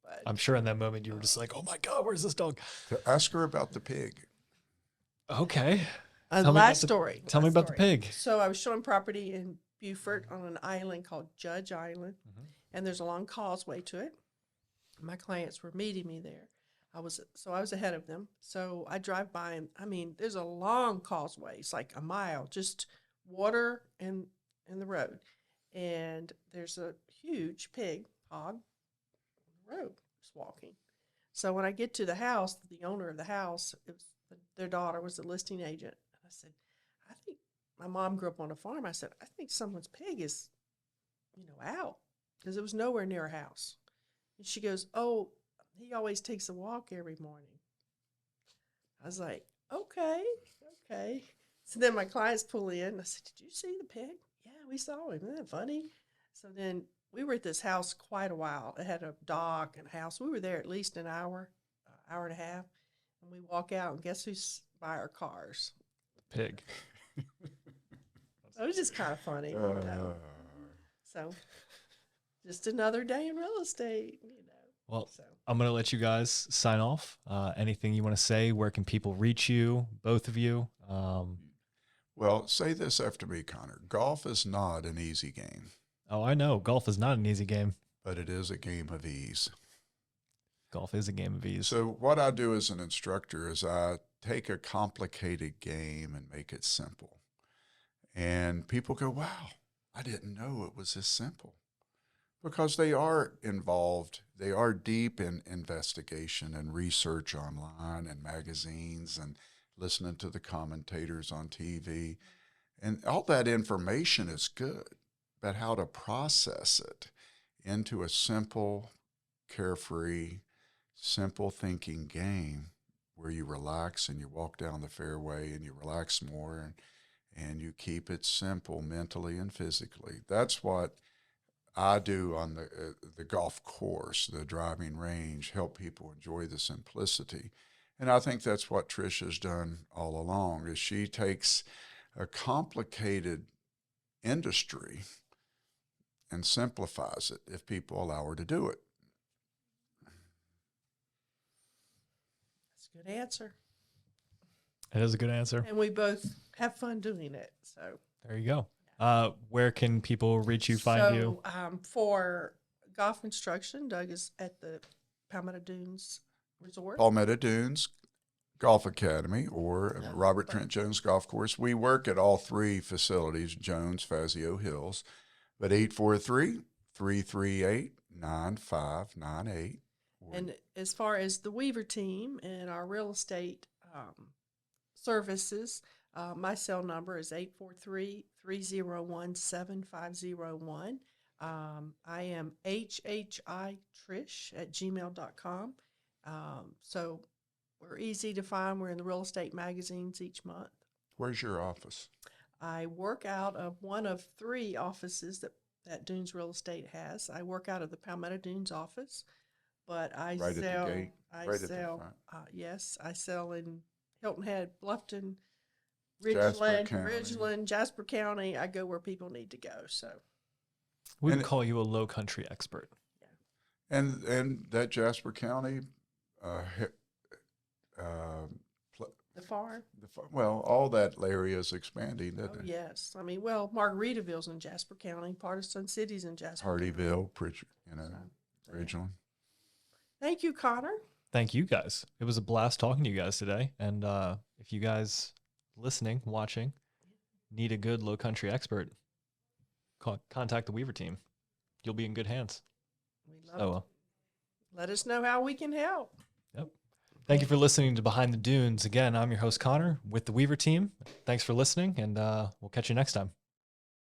But I'm sure in that moment you were just like, oh my God, where's this dog? Ask her about the pig. Okay. Last story. Tell me about the pig. So I was showing property in Beaufort on an island called Judge Island, and there's a long causeway to it. My clients were meeting me there. I was ahead of them. So I drive by, and there's a long causeway. It's like a mile, just water and the road. And there's a huge hog, road, just walking. So when I get to the house, the owner of the house, their daughter was a listing agent. And I said, I think my mom grew up on a farm. I said, I think someone's pig is, out, because it was nowhere near a house. And she goes, oh, he always takes a walk every morning. I was like, okay. So then my clients pull in. I said, did you see the pig? Yeah, we saw him. Isn't that funny? So then we were at this house quite a while. It had a dock and a house. We were there at least an hour and a half. And we walk out, and guess who's by our cars? The pig. It was just kind of funny. So just another day in real estate, Well, I'm going to let you guys sign off. Anything you want to say? Where can people reach you, both of you? Well, say this after me, Connor. Golf is not an easy game. Oh, I know. Golf is not an easy game. But it is a game of ease. Golf is a game of ease. So what I do as an instructor is I take a complicated game and make it simple. And people go, wow, I didn't know it was this simple. Because they are involved. They are deep in investigation and research online and magazines and listening to the commentators on TV. And all that information is good. But how to process it into a simple, carefree, simple thinking game where you relax and you walk down the fairway and you relax more and you keep it simple mentally and physically. That's what I do on the golf course, the driving range, help people enjoy the simplicity. And I think that's what Trish has done all along, is she takes a complicated industry and simplifies it if people allow her to do it. That's a good answer. It is a good answer. And we both have fun doing it. So There you go. Where can people reach you, find you? For golf instruction, Doug is at the Palmetto Dunes Resort. Palmetto Dunes Golf Academy or No, Robert but- Trent Jones Golf Course. We work at all three facilities, Jones, Fazio, Hills, but 843-338-9598. And as far as the Weaver team and our real estate services, my cell number is 843-301-7501. I am HHITrish@gmail.com. So we're easy to find. We're in the real estate magazines each month. Where's your office? I work out of one of 3 offices that Dunes Real Estate has. I work out of the Palmetto Dunes office, but I Right at the sell. gate, I right at the sell. front. Yes, I sell in Hilton Head, Bluffton, Jasper Ridgeland, County. Jasper County. I go where people need to go. So We would And- call you a Lowcountry expert. And that Jasper County, the farm. well, all that area is expanding, Oh doesn't it? yes, I mean, well, Margaritaville's in Jasper County. Part of Sun City's in Jasper. County. Hardyville, Pritchard, So, yeah. Ridgeland. Thank you, Connor. Thank you guys. It was a blast talking to you guys today. And if you guys listening, watching, need a good Lowcountry expert, contact the Weaver team. You'll be in good hands. We love So, it. Let us know how we can help. yep. Thank you for listening to Behind the Dunes. Again, I'm your host, Connor, with the Weaver team. Thanks for listening, and we'll catch you next time.